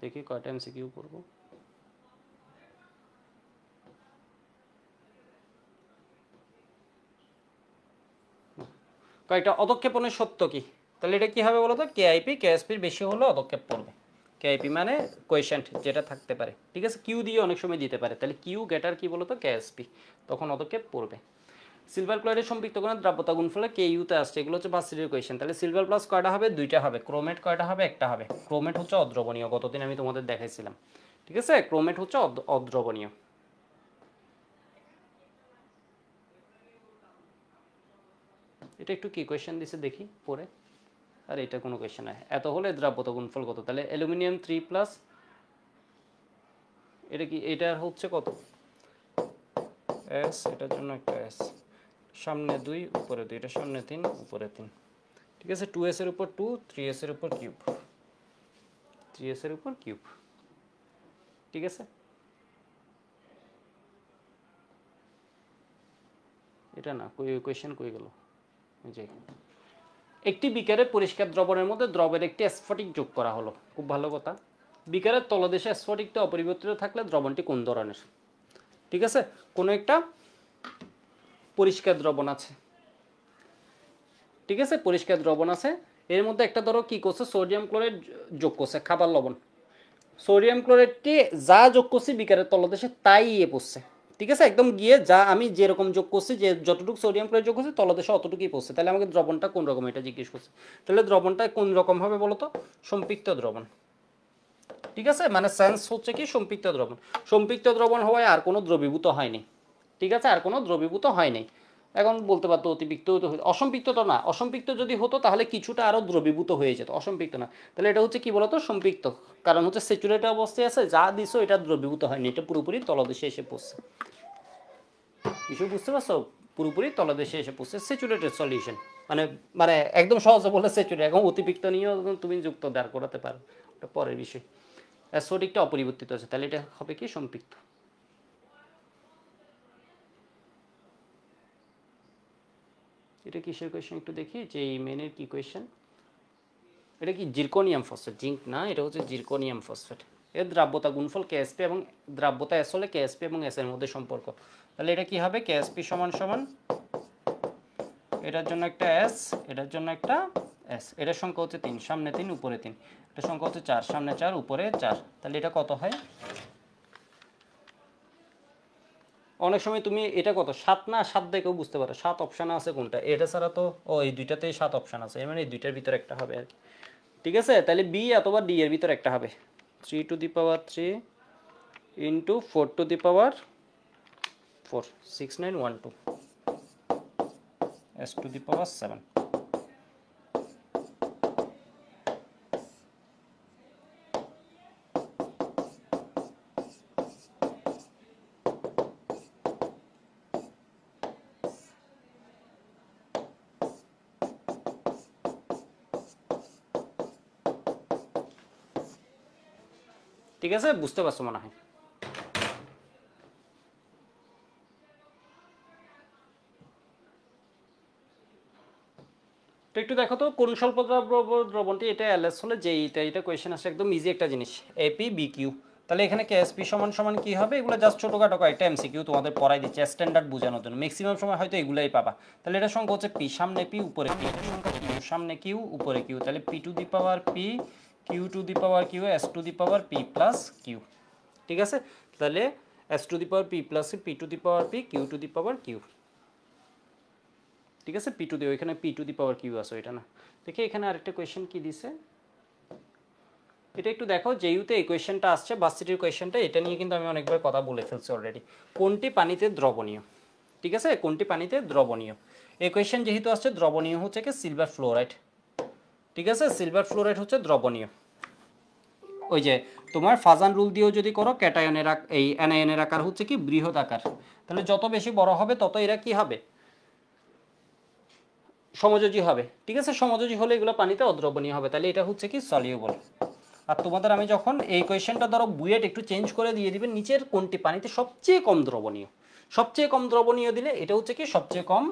দেখি কয়টা এমসিকিউ পড়বো। কয়েকটা অধক্ষেপণের সত্য কি, তাহলে এটা কি হবে বলো তো, কেআইপি কেএসপির বেশি হলে অধক্ষেপ পড়বে। কেআইপি মানে কোয়েশ্চেন্ট যেটা থাকতে পারে, ঠিক আছে, কিউ দিয়ে অনেক সময় দিতে পারে, তাহলে কিউ গেটার কি বলো তো কেএসপি, তখন অধক্ষেপ পড়বে। সিলভার ক্লোরাইডের সম্পৃক্ত কোণের দ্রাব্যতা গুণফলে কে ইউতে আসছে, এগুলো হচ্ছে ভার্সিটির কোয়েশ্চেন। তাহলে সিলভার প্লাস কয়টা হবে, দুইটা হবে। ক্রোমেট কয়টা হবে, একটা হবে। ক্রোমেট হচ্ছে অদ্রবণীয়, গতদিন আমি তোমাদের দেখাইছিলাম, ঠিক আছে, ক্রোমেট হচ্ছে অদ্রবণীয়। এটা একটু কি কোয়েশ্চেন দিছে দেখি পরে, আর এটা কোনো কোয়েশ্চেন নয়। এত হলে দ্রাব্যতা গুণফল কত, তাহলে অ্যালুমিনিয়াম 3 প্লাস, এটা কি, এটা হচ্ছে কত এস, এটার জন্য একটা এস, সামনে 2 উপরে 2, এটা সামনে 3 উপরে 3, ঠিক আছে, 2s এর উপর 2, 3s এর উপর কিউব, 3s এর উপর কিউব, ঠিক আছে। এটা না, কোয়েশ্চেন কই গেল, যে একটি বিকারে পরিষ্কার দ্রবণের মধ্যে দ্রবের একটি স্ফটিক যোগ করা হলো, খুব ভালো কথা। বিকারের তলদেশে স্ফটিকটা অপরিবর্তিত থাকলে দ্রবণটি কোন ধরনের, ঠিক আছে, কোনো একটা পরিষ্কার দ্রবণ আছে, ঠিক আছে, পরিষ্কার দ্রবণ আছে, এর মধ্যে একটা ধরো কি করছে, সোডিয়াম ক্লোরাইড যোগ করছে, খাবার লবণ, সোডিয়াম ক্লোরাইডটি যা যোগ করছি বিকারের তলদেশে তাই ইয়ে পড়ছে, ঠিক আছে, একদম গিয়ে যা আমি যেরকম যোগ করছি, যে যতটুকু সোডিয়াম ক্লোরাইড যোগ করছি তলদেশে অতটুকুই পড়ছে, তাহলে আমাকে দ্রবণটা কোন রকম এটা জিজ্ঞেস করছে। তাহলে দ্রবণটা কোন রকম হবে বলো তো, সম্পৃক্ত দ্রবণ, ঠিক আছে, মানে সেন্স হচ্ছে কি সম্পৃক্ত দ্রবণ। সম্পৃক্ত দ্রবণ হওয়ায় আর কোনো দ্রবীভূত হয়নি, ঠিক আছে, আর কোনো দ্রবীভূত হয়নি। এখন বলতে পারতো অতিপিক্ত, অসম্পৃক্ত তো না, অসম্পৃক্ত যদি হতো তাহলে কিছুটা আরও দ্রবীভূত হয়ে যেত, অসম্পৃক্ত না। তাহলে এটা হচ্ছে কি বলতো, সম্পৃক্ত, কারণ হচ্ছে স্যাচুরেটেড অবস্থায় আছে, যা দিছো এটা দ্রবীভূত হয়নি, এটা পুরোপুরি তলদেশে এসে পড়ছে, কিছু বুঝতে পারছো, পুরোপুরি তলদেশে এসে পড়ছে, স্যাচুরেটেড সলিউশন, মানে মানে একদম সহজে বললে স্যাচুরেটেড। এখন অতিপিক্ত নিয়েও তুমি যুক্ত দাঁড় করাতে পারো, এটা পরের বিষয়। অ্যাসোডিকটা অপরিবর্তিত আছে, তাহলে এটা হবে কি সম্পৃক্ত। এটা কিসের কোয়েশ্চেন একটু দেখি, যে এই মেনের কি কোয়েশ্চেন, এটা কি জিরকোনিয়াম ফসফেট, জিঙ্ক না, এটা হচ্ছে জিরকোনিয়াম ফসফেট। এর দ্রাব্যতা গুণফল কেএসপি এবং দ্রাব্যতা এস হলে কেএসপি এবং এস এর মধ্যে সম্পর্ক, তাহলে এটা কি হবে, কেএসপি সমান সমান এটার জন্য একটা এস, এটার জন্য একটা এস, এটার সংখ্যা হচ্ছে 3, সামনে 3 উপরে 3, এটার সংখ্যা হচ্ছে 4, সামনে 4 উপরে 4, তাহলে এটা কত হয়, অনেক সময় তুমি এটা কত 7 না 7 দেখেও বুঝতে পারো, 7 অপশান আছে কোনটা, এটা ছাড়া তো ও এই দুইটাতেই 7 অপশান আছে, মানে এই দুইটার ভিতরে একটা হবে আর কি, ঠিক আছে, তাহলে বি অথবা ডি এর ভিতরে একটা হবে। 3 to the power 3 into 4 to the power 4, 6912 s to the power 7, ঠিক আছে, বুঝতে পারছো মনে হয়। তো একটু দেখো তো, কোন স্বল্প দ্রবণটি, এটা এলএস হলে যে এটা কোয়েশ্চেন আসে, একদম ইজি একটা জিনিস, এপি বি কিউ, তাহলে এখানে কেএসপি সমান সমান কি হবে, এগুলো জাস্ট ছোটোখাটো কয়েকটা এমসিকিউ তোমাদের পড়াই দিচ্ছে স্ট্যান্ডার্ড বোঝানোর জন্য, ম্যাক্সিমাম সময় হয়তো এগুলাই পাবা। তাহলে এটা সংখ্যা হচ্ছে পি, সামনে পি উপরে পি, এটা সংখ্যা কিউ, সামনে কিউ উপরে কিউ, তাহলে P to the power P, Q to the power Q, S to the power P plus Q, ঠিক আছে, তাহলে S to the power P plus P to the power P, Q to the power Q, ঠিক আছে, P to the, ওইখানে P to the power Q আছে, ওইটা না। দেখি এখানে আরেকটা কোয়েশ্চেন কি দিছে, এটা একটু দেখো, যে ইউতে এই কোয়েশ্চেনটা আসছে, ভার্সিটির কোয়েশ্চেনটা, এটা নিয়ে কিন্তু আমি অনেকবার কথা বলে ফেলছি অলরেডি। কোনটি পানিতে দ্রবণীয়, ঠিক আছে, কোনটি পানিতে দ্রবণীয়, এই কোয়েশ্চেন যেহেতু আসছে, দ্রবণীয় হচ্ছে কি সিলভার ফ্লোরাইড, ঠিক আছে, সিলভার ফ্লোরাইড হচ্ছে দ্রবণীয়। ওই যে তোমার ফাজান রুল দিয়েও যদি করো, ক্যাটায়নের এই অ্যানায়নের আকার হচ্ছে কি বৃহৎ আকার, তাহলে যত বেশি বড় হবে তত এরা কি হবে, সমযোজী হবে, ঠিক আছে। সমযোজী হলে এগুলো পানিতে অদ্রবণীয় হবে, তাহলে এটা হচ্ছে কি সলিউবল। আর তোমাদের আমি যখন এই কোয়েশ্চেনটা ধরো বুয়েট একটু চেঞ্জ করে দিয়ে দিবেন, নিচের কোনটি পানিতে সবচেয়ে কম দ্রবণীয়, সবচেয়ে কম দ্রবণীয় দিলে এটা হচ্ছে কি সবচেয়ে কম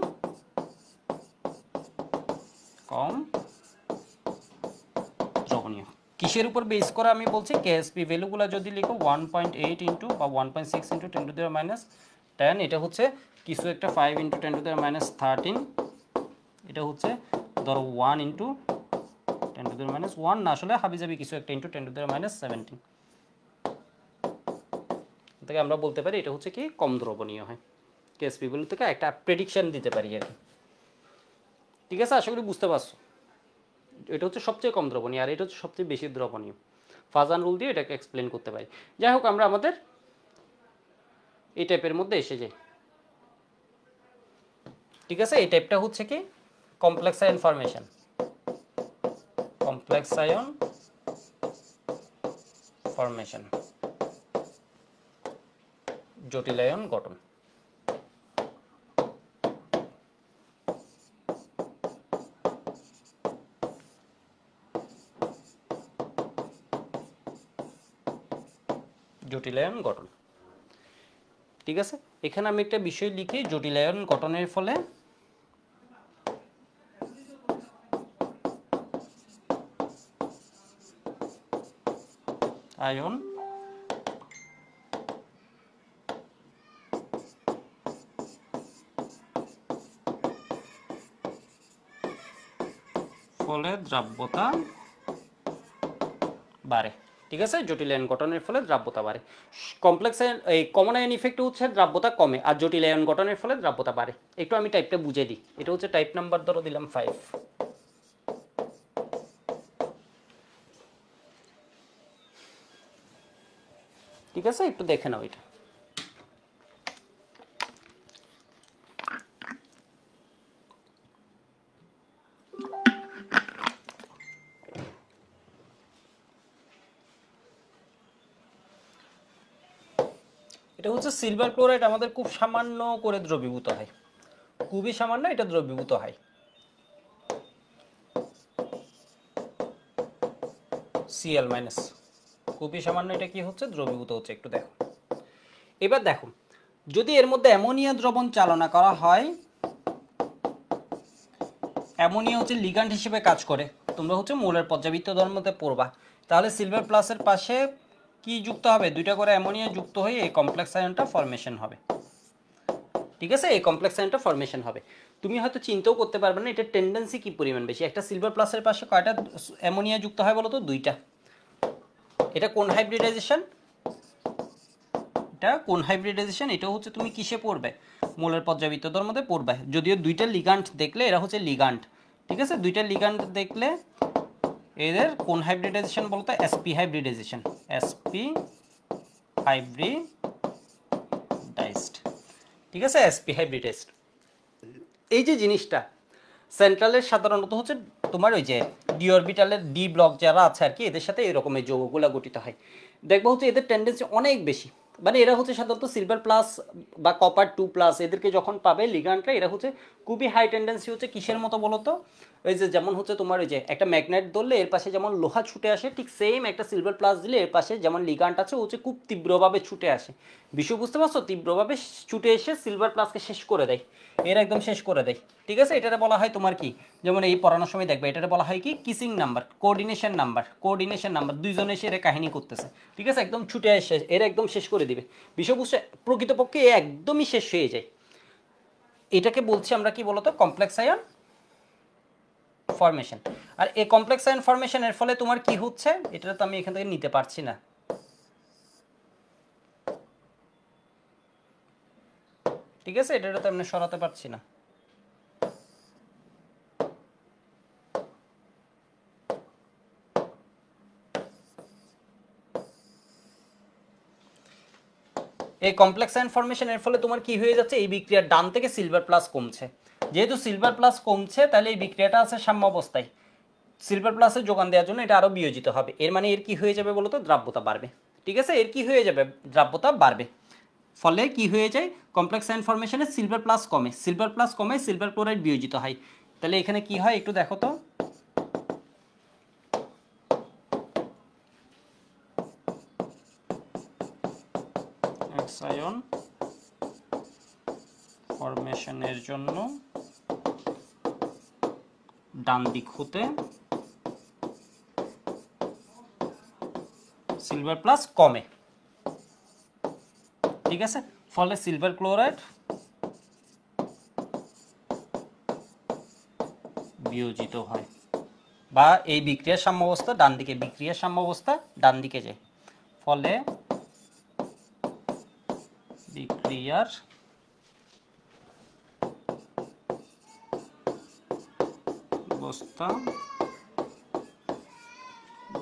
কম দ্রবণীয়। কিসের উপর বেস করে আমি বলছি, কেএসপি ভ্যালুগুলো যদি লিখো 1.8 ইন্টু বা 1.6 ইন্টু 10⁻10, এটা হচ্ছে কিছু একটা 5 ইন্টু 10⁻13, এটা হচ্ছে ধরো 1 ইন্টু 10⁻1 না, আসলে হাবিজাবি কিছু একটা ইন্টু 10⁻17 থেকে আমরা বলতে পারি এটা হচ্ছে কি কম দ্রবণীয় হয়। কেএসপি ভ্যালু থেকে একটা প্রেডিকশন দিতে পারি আর কি, ঠিক আছে। আশা করি বুঝতে পারছো। এটা হচ্ছে সবচেয়ে কম দ্রবণীয় আর এটা হচ্ছে সবচেয়ে বেশি দ্রবণীয়। ফাজান রুল দিয়ে এটাকে এক্সপ্লেন করতে পারি। যাই হোক, আমরা আমাদের এই টাইপের মধ্যে এসে যাই, ঠিক আছে। এই টাইপটা হচ্ছে কি complex ion formation, complex ion formation, জটিল আয়ন গঠন। জটিলায়ন গঠন, ঠিক আছে। এখানে আমি একটা বিষয় লিখি, জটিলায়ন গঠনের ফলে আয়ন ফলে দ্রাব্যতা বাড়ে, ঠিক আছে। জটিল আয়ন গঠনের ফলে দ্রাব্যতা বাড়ে। কমপ্লেক্স আয়ন এই কমন আয়ন ইফেক্ট হচ্ছে দ্রাব্যতা কমে, আর জটিল আয়ন গঠনের ফলে দ্রাব্যতা বাড়ে। একটু আমি টাইপটা বুঝিয়ে দিই, এটা হচ্ছে টাইপ নাম্বার ধরো দিলাম 5, ঠিক আছে। একটু দেখে নাও এটা। এটা হচ্ছে সিলভার ক্লোরাইড, আমাদের খুব সামান্য করে দ্রবীভূত হয়, খুবই সামান্য এটা দ্রবীভূত হয়। Cl মাইনাস, খুবই সামান্য এটা কি হচ্ছে দ্রবীভূত হচ্ছে, একটু দেখো। এবার দেখো, যদি এর মধ্যে অ্যামোনিয়া দ্রবণ চালনা করা হয়, অ্যামোনিয়া হচ্ছে লিগ্যান্ড হিসেবে কাজ করে, তোমরা হচ্ছে মৌলের পর্যাবৃত্ত ধর্মতে পড়বা, তাহলে সিলভার প্লাসের পাশে কি যুক্ত হবে, দুইটা করে অ্যামোনিয়া যুক্ত হয়ে এই কমপ্লেক্স আয়নটা ফরমেশন হবে, ঠিক আছে। এই কমপ্লেক্স আয়নটা ফরমেশন হবে। তুমি হয়তো চিন্তাও করতে পারবে না এটার টেন্ডেন্সি কি পরিমাণ বেশি। একটা সিলভার প্লাসের পাশে কয়টা অ্যামোনিয়া যুক্ত হয় বলো তো, দুইটা। এটা কোন হাইব্রিডাইজেশন, এটা কোন হাইব্রিডাইজেশন, এটা হচ্ছে তুমি কিসে পড়বে, মৌলের পর্যাবৃত্ত ধর্মতে পড়বে। যদিও দুইটা লিগ্যান্ড দেখলে এরা হচ্ছে লিগ্যান্ড, ঠিক আছে। দুইটা লিগ্যান্ড দেখলে এদের কোন হাইব্রিডাইজেশন বলতো, এসপি হাইব্রিডাইজেশন, এসপি হাইব্রিডাইজড, ঠিক আছে। SP hybridised. এই যে জিনিসটা সেন্ট্রালের সাধারণত হচ্ছে তোমার ওই যে ডি অরবিটালের ডি ব্লক যারা আছে আর কি, এদের সাথে এরকম এই যৌগগুলো গঠিত হয়। দেখবো হচ্ছে এদের টেন্ডেন্সি অনেক বেশি, মানে এরা হচ্ছে সাধারণত সিলভার প্লাস বা কপার 2+, এদেরকে যখন পাবে লিগ্যান্ডরা, এরা হচ্ছে খুবই হাই টেন্ডেন্সি হচ্ছে কিসের মতো বলো তো, ওই যে যেমন হচ্ছে তোমার ওই যে একটা ম্যাগনেট ধরলে এর পাশে যেমন লোহা ছুটে আসে, ঠিক সেম একটা সিলভার প্লাস দিলে এর পাশে যেমন লিগ্যান্ড আছে ও হচ্ছে খুব তীব্রভাবে ছুটে আসে। বিষয় বুঝতে পারছো, তীব্রভাবে ছুটে এসে সিলভার প্লাসকে শেষ করে দেয়, এর একদম শেষ করে দেয়, ঠিক আছে। এটাতে বলা হয় তোমার কি, যেমন এই পড়ানোর সময় দেখবে এটাতে বলা হয় কি kissing number, coordination number, coordination number, দুইজনে এসে এর কাহিনী করতেছে, ঠিক আছে। একদম ছুটে এসে এর একদম শেষ করে দিবে। বিষয় বুঝছে, প্রকৃতপক্ষে এ একদমই শেষ হয়ে যায়। এটাকে বলছি আমরা কি বলতো, কমপ্লেক্স আয়ন ফরমেশন। আর এই কমপ্লেক্স আয়ন ফরমেশনের ফলে তোমার কি হচ্ছে, এটা তো আমি এখান থেকে নিতে পারছি না, ঠিক আছে। এটা তো আমি সরাতে পারছি না। এই কমপ্লেক্স আয়ন ফরমেশনের ফলে তোমার কি হয়ে যাচ্ছে, এই বিক্রিয়ার ডান থেকে সিলভার প্লাস কমছে। যেহেতু সিলভার প্লাস কমছে, তাহলে এই বিক্রিয়াটা আছে সাম্য অবস্থায়, সিলভার প্লাসের যোগান দেওয়ার জন্য এটা আরো বিয়োজিত হবে। এর মানে এর কি হয়ে যাবে বলতো, দ্রাব্যতা বাড়বে, ঠিক আছে। এর কি হয়ে যাবে, দ্রাব্যতা বাড়বে। ফলে কি হয়ে যায়, কমপ্লেক্স আয়ন ফরমেশনে সিলভার প্লাস কমে, সিলভার প্লাস কমে সিলভার ক্লোরাইড বিয়োজিত হয়। তাহলে এখানে কি হয় একটু দেখো তো, এক্সায়ন ফরমেশনের জন্য ডান দিক হতে সিলভার প্লাস কমে, ঠিক আছে। ফলে সিলভার ক্লোরাইড বিয়োজিত হয়, বা এই বিক্রিয়ার সাম্যাবস্থা ডান দিকে, বিক্রিয়ার সাম্যাবস্থা ডান দিকে যায়, ফলে বিক্রিয়ার অবস্থা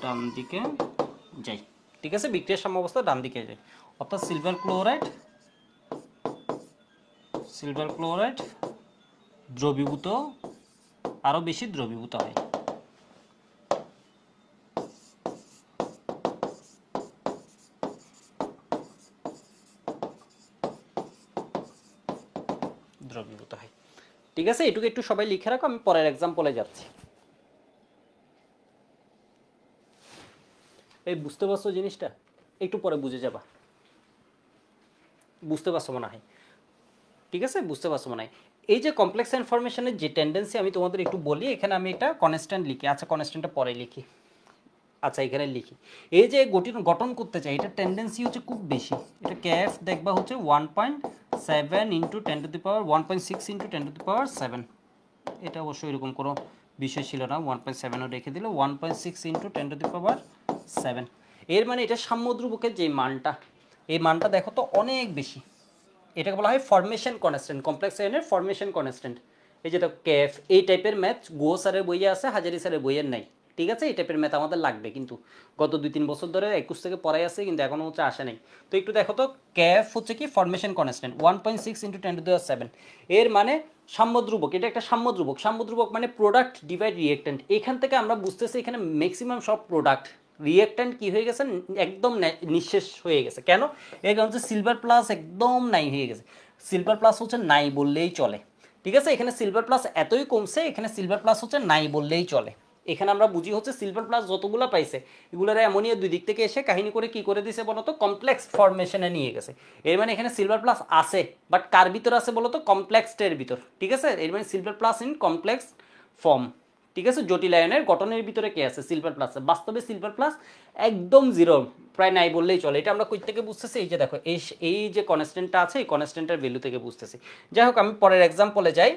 ডান দিকে যায়, ঠিক আছে। বিক্রিয়ার সাম্যাবস্থা ডান দিকে যায়, অর্থাৎ সিলভার ক্লোরাইড দ্রবীভূত, আরো বেশি দ্রবীভূত হয়। দ্রবীভূত হয়, ঠিক আছে। এটুকু একটু সবাই লিখে রাখো, আমি পরের এক্সাম্পলে যাচ্ছি। এই বুঝতে পারছো জিনিসটা? একটু পরে বুঝে যাবা, বুঝতে পারছো মনে হয়, ঠিক আছে, বুঝতে পারছো মনে হয়। এই যে কমপ্লেক্স ইনফরমেশনের যে টেন্ডেন্সি আমি তোমাদের একটু বলি, এখানে আমি একটা কনস্ট্যান্ট লিখি, আচ্ছা কনস্ট্যান্টটা পরে লিখি, আচ্ছা এখানে লিখি। এই যে গঠন করতে চাই, এটা টেন্ডেন্সি হচ্ছে খুব বেশি, এটা ক্যাফ দেখবা হচ্ছে 1.7 ইন্টু 10⁻, 1.6 ইন্টু 10⁻7, এটা অবশ্যই এরকম কোনো বিষয় ছিল না, 1.7ও রেখে দিল, 1.6 ইন্টু 10⁻7। এর মানে এটা সাম্যদ্রুবকের যে মানটা, এই মানটা দেখো তো অনেক বেশি, এটাকে বলা হয় ফরমেশন কনস্ট্যান্ট, কমপ্লেক্স আয়নের ফরমেশন কনস্ট্যান্ট। এই যে ক্যাফ, এই টাইপের ম্যাথ গো স্যারের বইয়ে আছে, হাজারি স্যারের বইয়ের নাই, ঠিক আছে। এই টাইপের ম্যাথ আমাদের লাগবে, কিন্তু গত 2-3 বছর ধরে 21 থেকে পড়াই আছে, কিন্তু এখনো হচ্ছে আসে নাই। তো একটু দেখো তো, ক্যাফ হচ্ছে কি ফরমেশন কনস্ট্যান্ট 1.6 ইন্টু 10⁻7, এর মানে সাম্যদ্রুবক, এটা একটা সাম্যদ্রুবক। সাম্যদ্রুবক মানে প্রোডাক্ট ডিভাইড রিয়েক্ট্যান্ট। এখান থেকে আমরা বুঝতেছি এখানে ম্যাক্সিমাম সব প্রোডাক্ট, রিয়েক্ট্যান্ট কি হয়ে গেছে, একদম নিঃশেষ হয়ে গেছে। কেন? এর কারণ হচ্ছে সিলভার প্লাস একদম নাই হয়ে গেছে, সিলভার প্লাস হচ্ছে নাই বললেই চলে, ঠিক আছে। এখানে সিলভার প্লাস এতই কমছে, এখানে সিলভার প্লাস হচ্ছে নাই বললেই চলে। এখানে আমরা বুঝি হচ্ছে সিলভার প্লাস যতগুলো পাইছে, এগুলোর অ্যামোনিয়া দুই দিক থেকে এসে কাহিনী করে কি করে দিছে বলতো, কমপ্লেক্স ফরমেশনে নিয়ে গেছে। এর মানে এখানে সিলভার প্লাস আছে, বাট কার ভিতর আছে বলতো, কমপ্লেক্সটের ভিতর, ঠিক আছে। এর মানে silver plus in complex form, ঠিক আছে। জটিল আয়নের গঠনের ভিতরে কে আছে, সিলভার প্লাস। বাস্তবে সিলভার প্লাস একদম জিরো, প্রায় নাই বললেই চলে। এটা আমরা কই থেকে বুঝতেছি, এই যে দেখো এই যে কনস্ট্যান্টটা আছে, এই কনস্ট্যান্টের ভ্যালু থেকে বুঝতেছি। যাই হোক, আমি পরের এক্সাম্পলে যাই।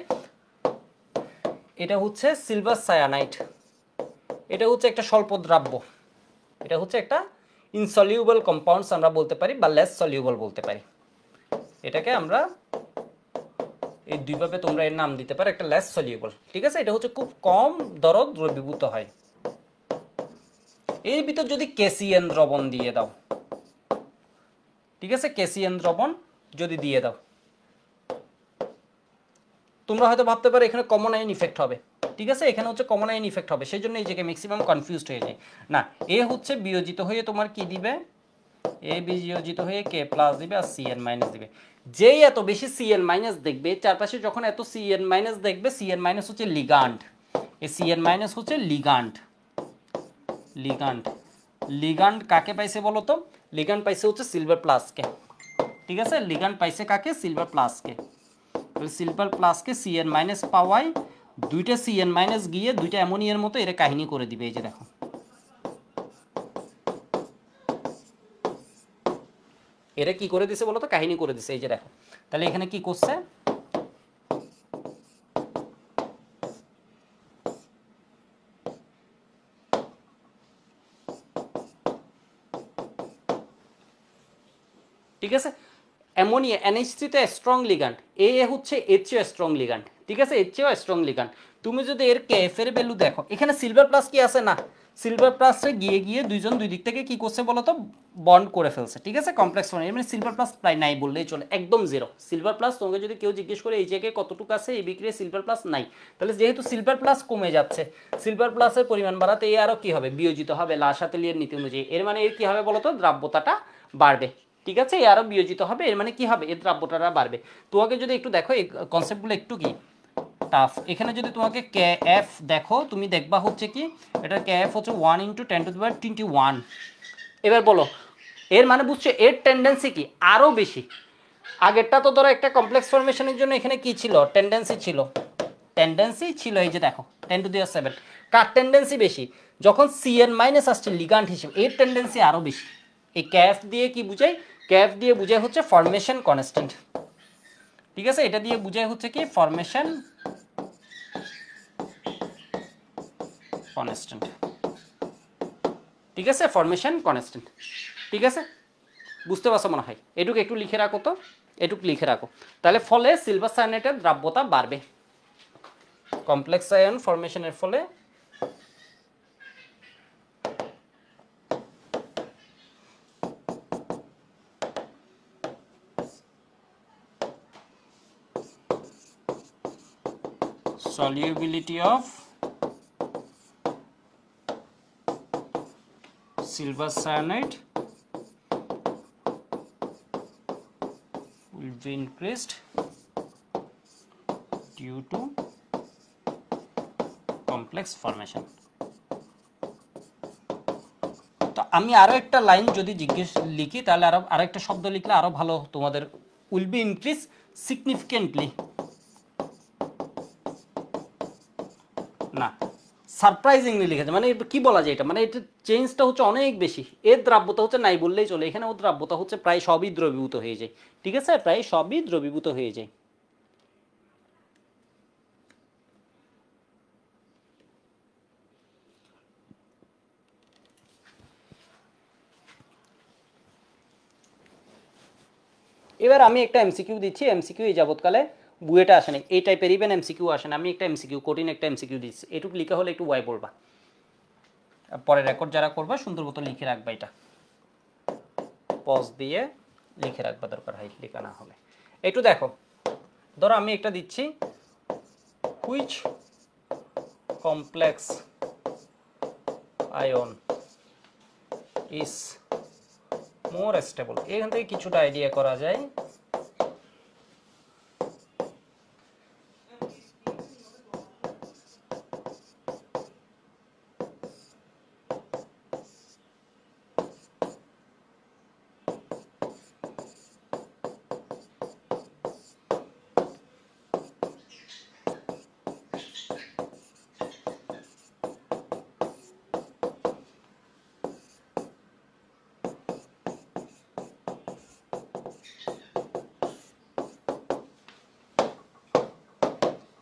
এটা হচ্ছে সিলভার সায়ানাইড, এটা হচ্ছে একটা স্বল্পদ্রাব্য, এটা হচ্ছে একটা ইনসলিউবল কম্পাউন্ডস আমরা বলতে পারি, বা লেস সলিউবল বলতে পারি। এটাকে আমরা এই দুইভাবে তোমরা এর নাম দিতে পারো, একটা লেস সলিউবল, ঠিক আছে। এটা হচ্ছে খুব কম দরদ দ্রবীভূত হয়। এর ভিতর যদি কেসিএন দ্রবণ দিয়ে দাও, ঠিক আছে, কেসিএন দ্রবণ যদি দিয়ে দাও, তোমরা হয়তো ভাবতে পারো এখানে কমন আয়ন ইফেক্ট হবে, ঠিক আছে। এখানে হচ্ছে কমন আয়ন ইফেক্ট হবে, সেই জন্য এই জায়গায় ম্যাক্সিমাম কনফিউজড হয়ে যায়। না, এ হচ্ছে বিয়োজিত হয়ে তোমার কি দিবে, এ বিয়োজিত হয়ে কে প্লাস দিবে আর সিএন মাইনাস দিবে। যেই এত বেশি সিএন মাইনাস দেখবে, চারপাশে যখন এত সিএন মাইনাস দেখবে, সিএন মাইনাস হচ্ছে লিগান্ড, এই সিএন মাইনাস হচ্ছে লিগান্ড। লিগান্ড কাকে পাইছে বলো তো, লিগান্ড পাইছে হচ্ছে সিলভার প্লাসকে, ঠিক আছে। লিগান্ড পাইছে কাকে, সিলভার প্লাসকে। সিলভার প্লাসকে সিএন মাইনাস পাওয়ায় দুইটা সিএন মাইনাস গিয়ে দুইটা অ্যামোনিয়ার মতো এর কাহিনী করে দিবে। এই যে দেখো, এরা কি করে দিছে বলো তো, কাহিনী করে দিছে, এই যে দেখো। তাহলে এখানে কি করছে, ঠিক আছে। অ্যামোনিয়া NH3 তে স্ট্রং লিগ্যান্ড, এ হচ্ছে এর চেয়ে স্ট্রং লিগ্যান্ড, ঠিক আছে, এর চেয়েও স্ট্রং লিগ্যান্ড। তুমি যদি এর কেএফ এর ভ্যালু দেখো, এখানে সিলভার প্লাস কি আছে না, সিলভার প্লাসে গিয়ে গিয়ে দুইজন দুই দিক থেকে কি করছে বলো তো, বন্ড করে ফেলছে, ঠিক আছে, কমপ্লেক্স ফর্ম। মানে সিলভার প্লাস প্রায় নাই বললেই চলে, একদম জিরো সিলভার প্লাস। তোমাকে যদি কেউ জিজ্ঞেস করে এই জায়গায় কতটুকু আছে এই বিক্রিয়ায় সিলভার প্লাস নাই, তাহলে যেহেতু সিলভার প্লাস কমে যাচ্ছে, সিলভার প্লাসের পরিমাণ বাড়াতে এ আরও কি হবে, বিয়োজিত হবে লাসাতেলিয়ার নীতি অনুযায়ী। এর মানে এর কি হবে বলো তো, দ্রাব্যতাটা বাড়বে, ঠিক আছে, এ আরও বিয়োজিত হবে, এর মানে কি হবে, এর দ্রাব্যতাটা বাড়বে। তোমাকে যদি একটু দেখো এই কনসেপ্টগুলো একটু কি, টাফ। এখানে যদি তোমাকে কে এফ দেখো, তুমি দেখবা হচ্ছে কি এটা কে এফ হচ্ছে 1 × 10⁻21। এবার বলো এর মানে বুঝছো এর টেন্ডেন্সি কি আরও বেশি। আগেরটা তো ধরো একটা কমপ্লেক্স ফরমেশনের জন্য এখানে কি ছিল, টেন্ডেন্সি ছিল এই যে দেখো 10⁷। কার টেন্ডেন্সি বেশি? যখন সি এন মাইনাস আসছে লিগ্যান্ড হিসেবে, এর টেন্ডেন্সি আরও বেশি। এই ক্যাফ দিয়ে কি বুঝাই? ক্যাফ দিয়ে বুঝায় হচ্ছে ফরমেশন কনস্ট্যান্ট। ঠিক আছে, এটা দিয়ে বুঝায় হচ্ছে কি ফরমেশন কনস্ট্যান্ট। ঠিক আছে, ফরমেশন কনস্ট্যান্ট। ঠিক আছে, বুঝতে পারছো মনে হয়? এটুকু একটু লিখে রাখো তো, এটুকু লিখে রাখো। তাহলে ফলে সিলভার সায়ানাইডের দ্রাব্যতা বাড়বে কমপ্লেক্স আয়ন ফরমেশনের ফলে। Solubility of silver cyanide will be increased due to complex formation. তো আমি আরো একটা লাইন যদি জিজ্ঞেস লিখি তাহলে আরো একটা শব্দ লিখলে আরো ভালো তোমাদের। will be increased significantly, না সারপ্রাইজিংলি লিখেছে। মানে কি বলা যায় এটা, মানে এটা চেঞ্জটা হচ্ছে অনেক বেশি। এর দ্রাব্যতা হচ্ছে নাই বললেই চলে, এখানে ও দ্রাব্যতা হচ্ছে প্রায় সবই দ্রবীভূত হয়ে যায়। ঠিক আছে, প্রায় সবই দ্রবীভূত হয়ে যায়। এবার আমি একটা এমসিকিউ দিচ্ছি, এমসিকিউ এই যাবৎকালে বুয়েটা আসে নাই, এই টাইপের ইভেন এমসিকিউ আসে না। আমি একটা এমসিকিউ কঠিন একটা এমসিকিউ দিচ্ছি, এটুকু লিখা হলে একটু ওয়াই বলবা, পরে রেকর্ড যারা করবা সুন্দর মতো লিখে রাখবা, এটা পজ দিয়ে লিখে রাখবা দরকার হয়, লেখা না হলে। একটু দেখো, ধরো আমি একটা দিচ্ছি which complex ion is more stable. এখান থেকে কিছুটা আইডিয়া করা যায়।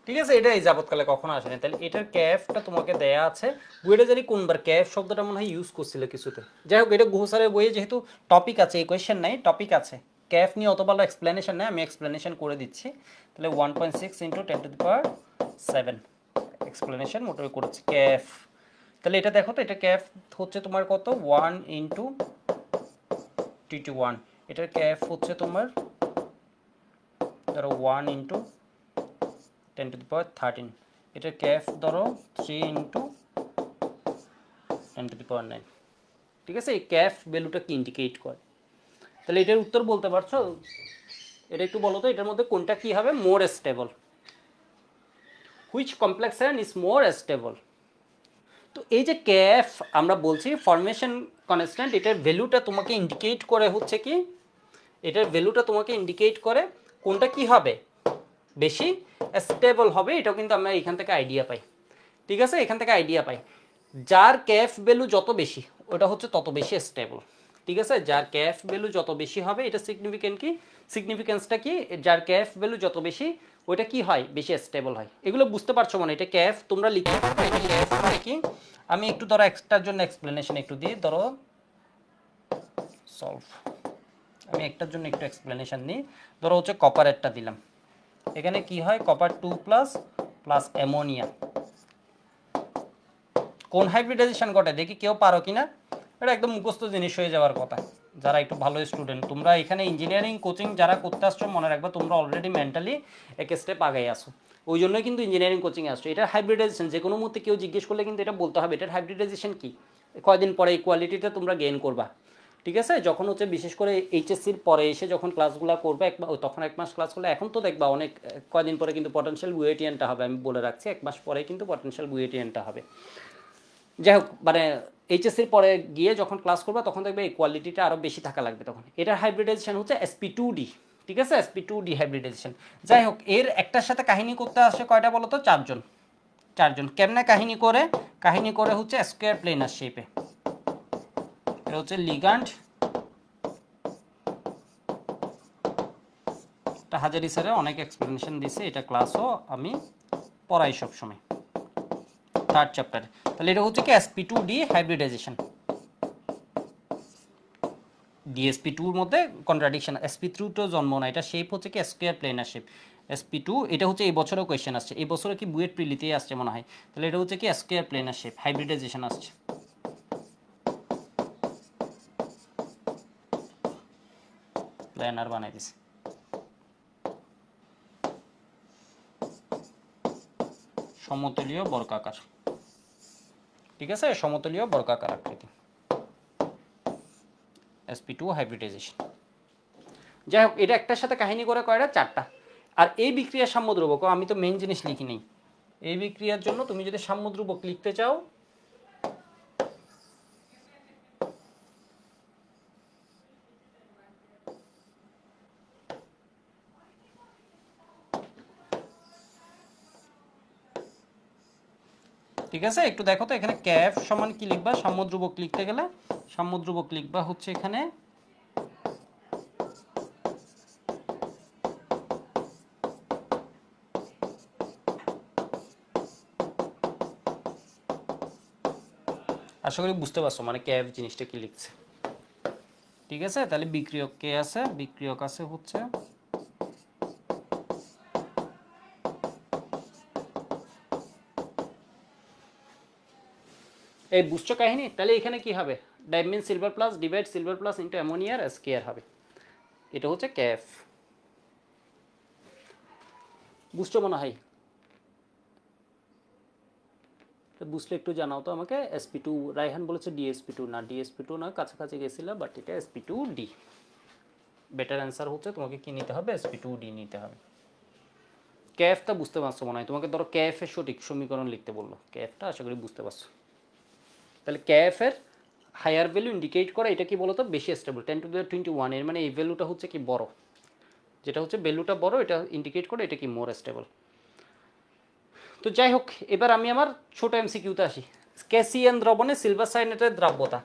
ঠিক আছে, এটা এই যাবৎকালে কখনো আসেনি। তাহলে এটার ক্যাফটা তোমাকে দেয়া আছে। বইটা জানি কোনবার ক্যাফ শব্দটা মনে হয় ইউজ করছিল কিছুতে। যাই হোক, এটা গুহসারের বইয়ে যেহেতু টপিক আছে, এই কোয়েশ্চেন নাই, টপিক আছে ক্যাফ নিয়ে অত ভালো এক্সপ্লেনেশন নেই, আমি এক্সপ্লেনেশন করে দিচ্ছি। তাহলে 1.6 × 10⁷ এক্সপ্লেনেশন মোটামুটি করেছি ক্যাফ। তাহলে এটা দেখো তো, এটা ক্যাফ হচ্ছে তোমার কত 1 × 21। এটার ক্যাফ হচ্ছে তোমার ধরো 1 × 10⁻13। এটার ক্যাফ ধরো 3 × 10⁹। ঠিক আছে, এই ক্যাফ ভ্যালুটা কি ইন্ডিকেট করে? তাহলে এটার উত্তর বলতে পারছো? এটা একটু বলো তো, এটার মধ্যে কোনটা কি হবে মোর stable? Which complex ion is more stable? তো এই যে ক্যাফ আমরা বলছি ফরমেশন কনস্ট্যান্ট, এটার ভ্যালুটা তোমাকে ইন্ডিকেট করে হচ্ছে কি, এটার ভ্যালুটা তোমাকে ইন্ডিকেট করে কোনটা কি হবে বেশি স্টেবল হবে। এটাও কিন্তু আমরা এখান থেকে আইডিয়া পাই। ঠিক আছে, এখান থেকে আইডিয়া পাই যার ক্যাফ ভ্যালু যত বেশি ওটা হচ্ছে তত বেশি স্টেবল। ঠিক আছে, যার ক্যাফ ভ্যালু যত বেশি হবে, এটা সিগনিফিকেন্ট কি, সিগনিফিকেন্সটা কি, যার ক্যাফ ভ্যালু যত বেশি ওইটা কি হয় বেশি স্টেবল হয়। এগুলো বুঝতে পারছো মানে? এটা ক্যাফ তোমরা লিখতে পারো, এটা ক্যাফ মানে কি। আমি একটু ধরো একটার জন্য এক্সপ্লেনেশন একটু দিই, ধরো সলভ, আমি একটার জন্য একটু এক্সপ্লেনেশন নিই। ধরো হচ্ছে কপারেরটা দিলাম, এখানে কি হয় কপার 2+ প্লাস অ্যামোনিয়া, কোন হাইব্রিডাইজেশন ঘটে দেখি কেউ পারো কিনা? এটা একদম মুখস্থ জিনিস হয়ে যাওয়ার কথা। যারা একটু ভালো স্টুডেন্ট, তোমরা এখানে ইঞ্জিনিয়ারিং কোচিং যারা করতে আসছো মনে রাখবা তোমরা অলরেডি মেন্টালি এক স্টেপ আগে আসো, ওই জন্যই কিন্তু ইঞ্জিনিয়ারিং কোচিংয়ে আসছো। এটার হাইব্রিডাইজেশন যে কোনো মুহূর্তে কেউ জিজ্ঞেস করলে কিন্তু এটা বলতে হবে, এটার হাইব্রিডাইজেশন কি, কয়দিন পরে এই কোয়ালিটিটা তোমরা গেইন করবা। ঠিক আছে, যখন হচ্ছে বিশেষ করে এইচএসসির পরে এসে যখন ক্লাসগুলো করবে তখন 1 মাস ক্লাস করলে, এখন তো দেখবা অনেক কয়দিন পরে কিন্তু পটেনশিয়াল বুয়েটিয়ানটা হবে, আমি বলে রাখছি 1 মাস পরে কিন্তু পটেনশিয়াল বুয়েটিয়ানটা হবে। যাই হোক, মানে এইচএসসির পরে গিয়ে যখন ক্লাস করবে তখন দেখবে এই কোয়ালিটিটা আরও বেশি থাকা লাগবে তখন। এটার হাইব্রিডাইজেশন হচ্ছে SP2D, ঠিক আছে, SP2D হাইব্রিডাইজেশন। যাই হোক, এর একটার সাথে কাহিনী করতে আসে কয়টা বলো তো? 4 জন। কেমনে কাহিনী করে হচ্ছে স্কোয়ার প্লেনার শেপে। এটা হচ্ছে লিগ্যান্ড, এটা হাজারি স্যারে অনেক এক্সপ্লেনেশন দিছে, এটা ক্লাসও আমি পড়াই সবসময় 3rd চ্যাপ্টারে। তাহলে এটা হচ্ছে কি SP2D হাইব্রিডাইজেশন। DSP2 এর মধ্যে কন্ট্রাডিকশন, SP2 তো জন্ম না, এটা শেপ হচ্ছে কি স্কোয়ার প্লেনার শেপ। SP2 এটা হচ্ছে এই বছরও কোয়েশ্চেন আসছে, এই বছরে কি বুয়েট প্রিলিতেই আসছে মনে হয়। তাহলে এটা হচ্ছে কি স্কোয়ার প্লেনার শেপ হাইব্রিডাইজেশন আসছে। প্ল্যানার বানাই দিছে। সমতলীয় বর্গাকার, ঠিক আছে, সমতলীয় বর্গাকার আকৃতি, SP2 হাইব্রিডাইজেশন। যাই হোক, এটা একটার সাথে কাহিনী করে কয়টা? 4টা। আর এই বিক্রিয়ার সাম্যদ্রব্যক, আমি তো মেইন জিনিস লিখি নেই। এই বিক্রিয়ার জন্য তুমি যদি সাম্যদ্রব্যক লিখতে চাও, ঠিক আছে, একটু দেখো তো এখানে ক্যাফ সমান কি লিখবা সাম্যদ্রব্যক লিখতে গেলে? সাম্যদ্রব্যক লিখবা হচ্ছে এখানে আশা করি বুঝতে পারছো মানে ক্যাফ জিনিসটা কি লিখছে। ঠিক আছে, তাহলে বিক্রিয়ক কে আছে? বিক্রিয়ক আছে হচ্ছে এই বুঝছো কাহিনী? তাহলে এখানে কি হবে? Diamine silver plus divide silver plus into অ্যামোনিয়ার স্কেয়ার হবে। এটা হচ্ছে ক্যাফ। বুঝছো মনে হয়? বুঝলে একটু জানাও তো আমাকে। SP2, রায়হান বলেছে DSP2 না, DSP2 না, কাছাকাছি গেছিলাম, বাট এটা SP2D। বেটার অ্যান্সার হচ্ছে তোমাকে কি নিতে হবে? SP2D নিতে হবে। ক্যাফটা বুঝতে পারছো মনে হয়? তোমাকে ধরো ক্যাফের সঠিক সমীকরণ লিখতে বললো, ক্যাফটা আশা করি বুঝতে পারছো। তাহলে ক্যাফের হায়ার ভ্যালু ইন্ডিকেট করে এটা কি বলতো? বেশি স্টেবল, 10⁻21, এর মানে এই ভ্যালুটা হচ্ছে কি বড়, যেটা হচ্ছে ভ্যালুটা বড় এটা ইন্ডিকেট করে এটা কি মোর স্টেবল। তো যাই হোক, এবার আমি আমার ছোট MCQতে আসি। ক্যাসিয়ান দ্রবণে সিলভার সায়ানেটের দ্রাব্যতা।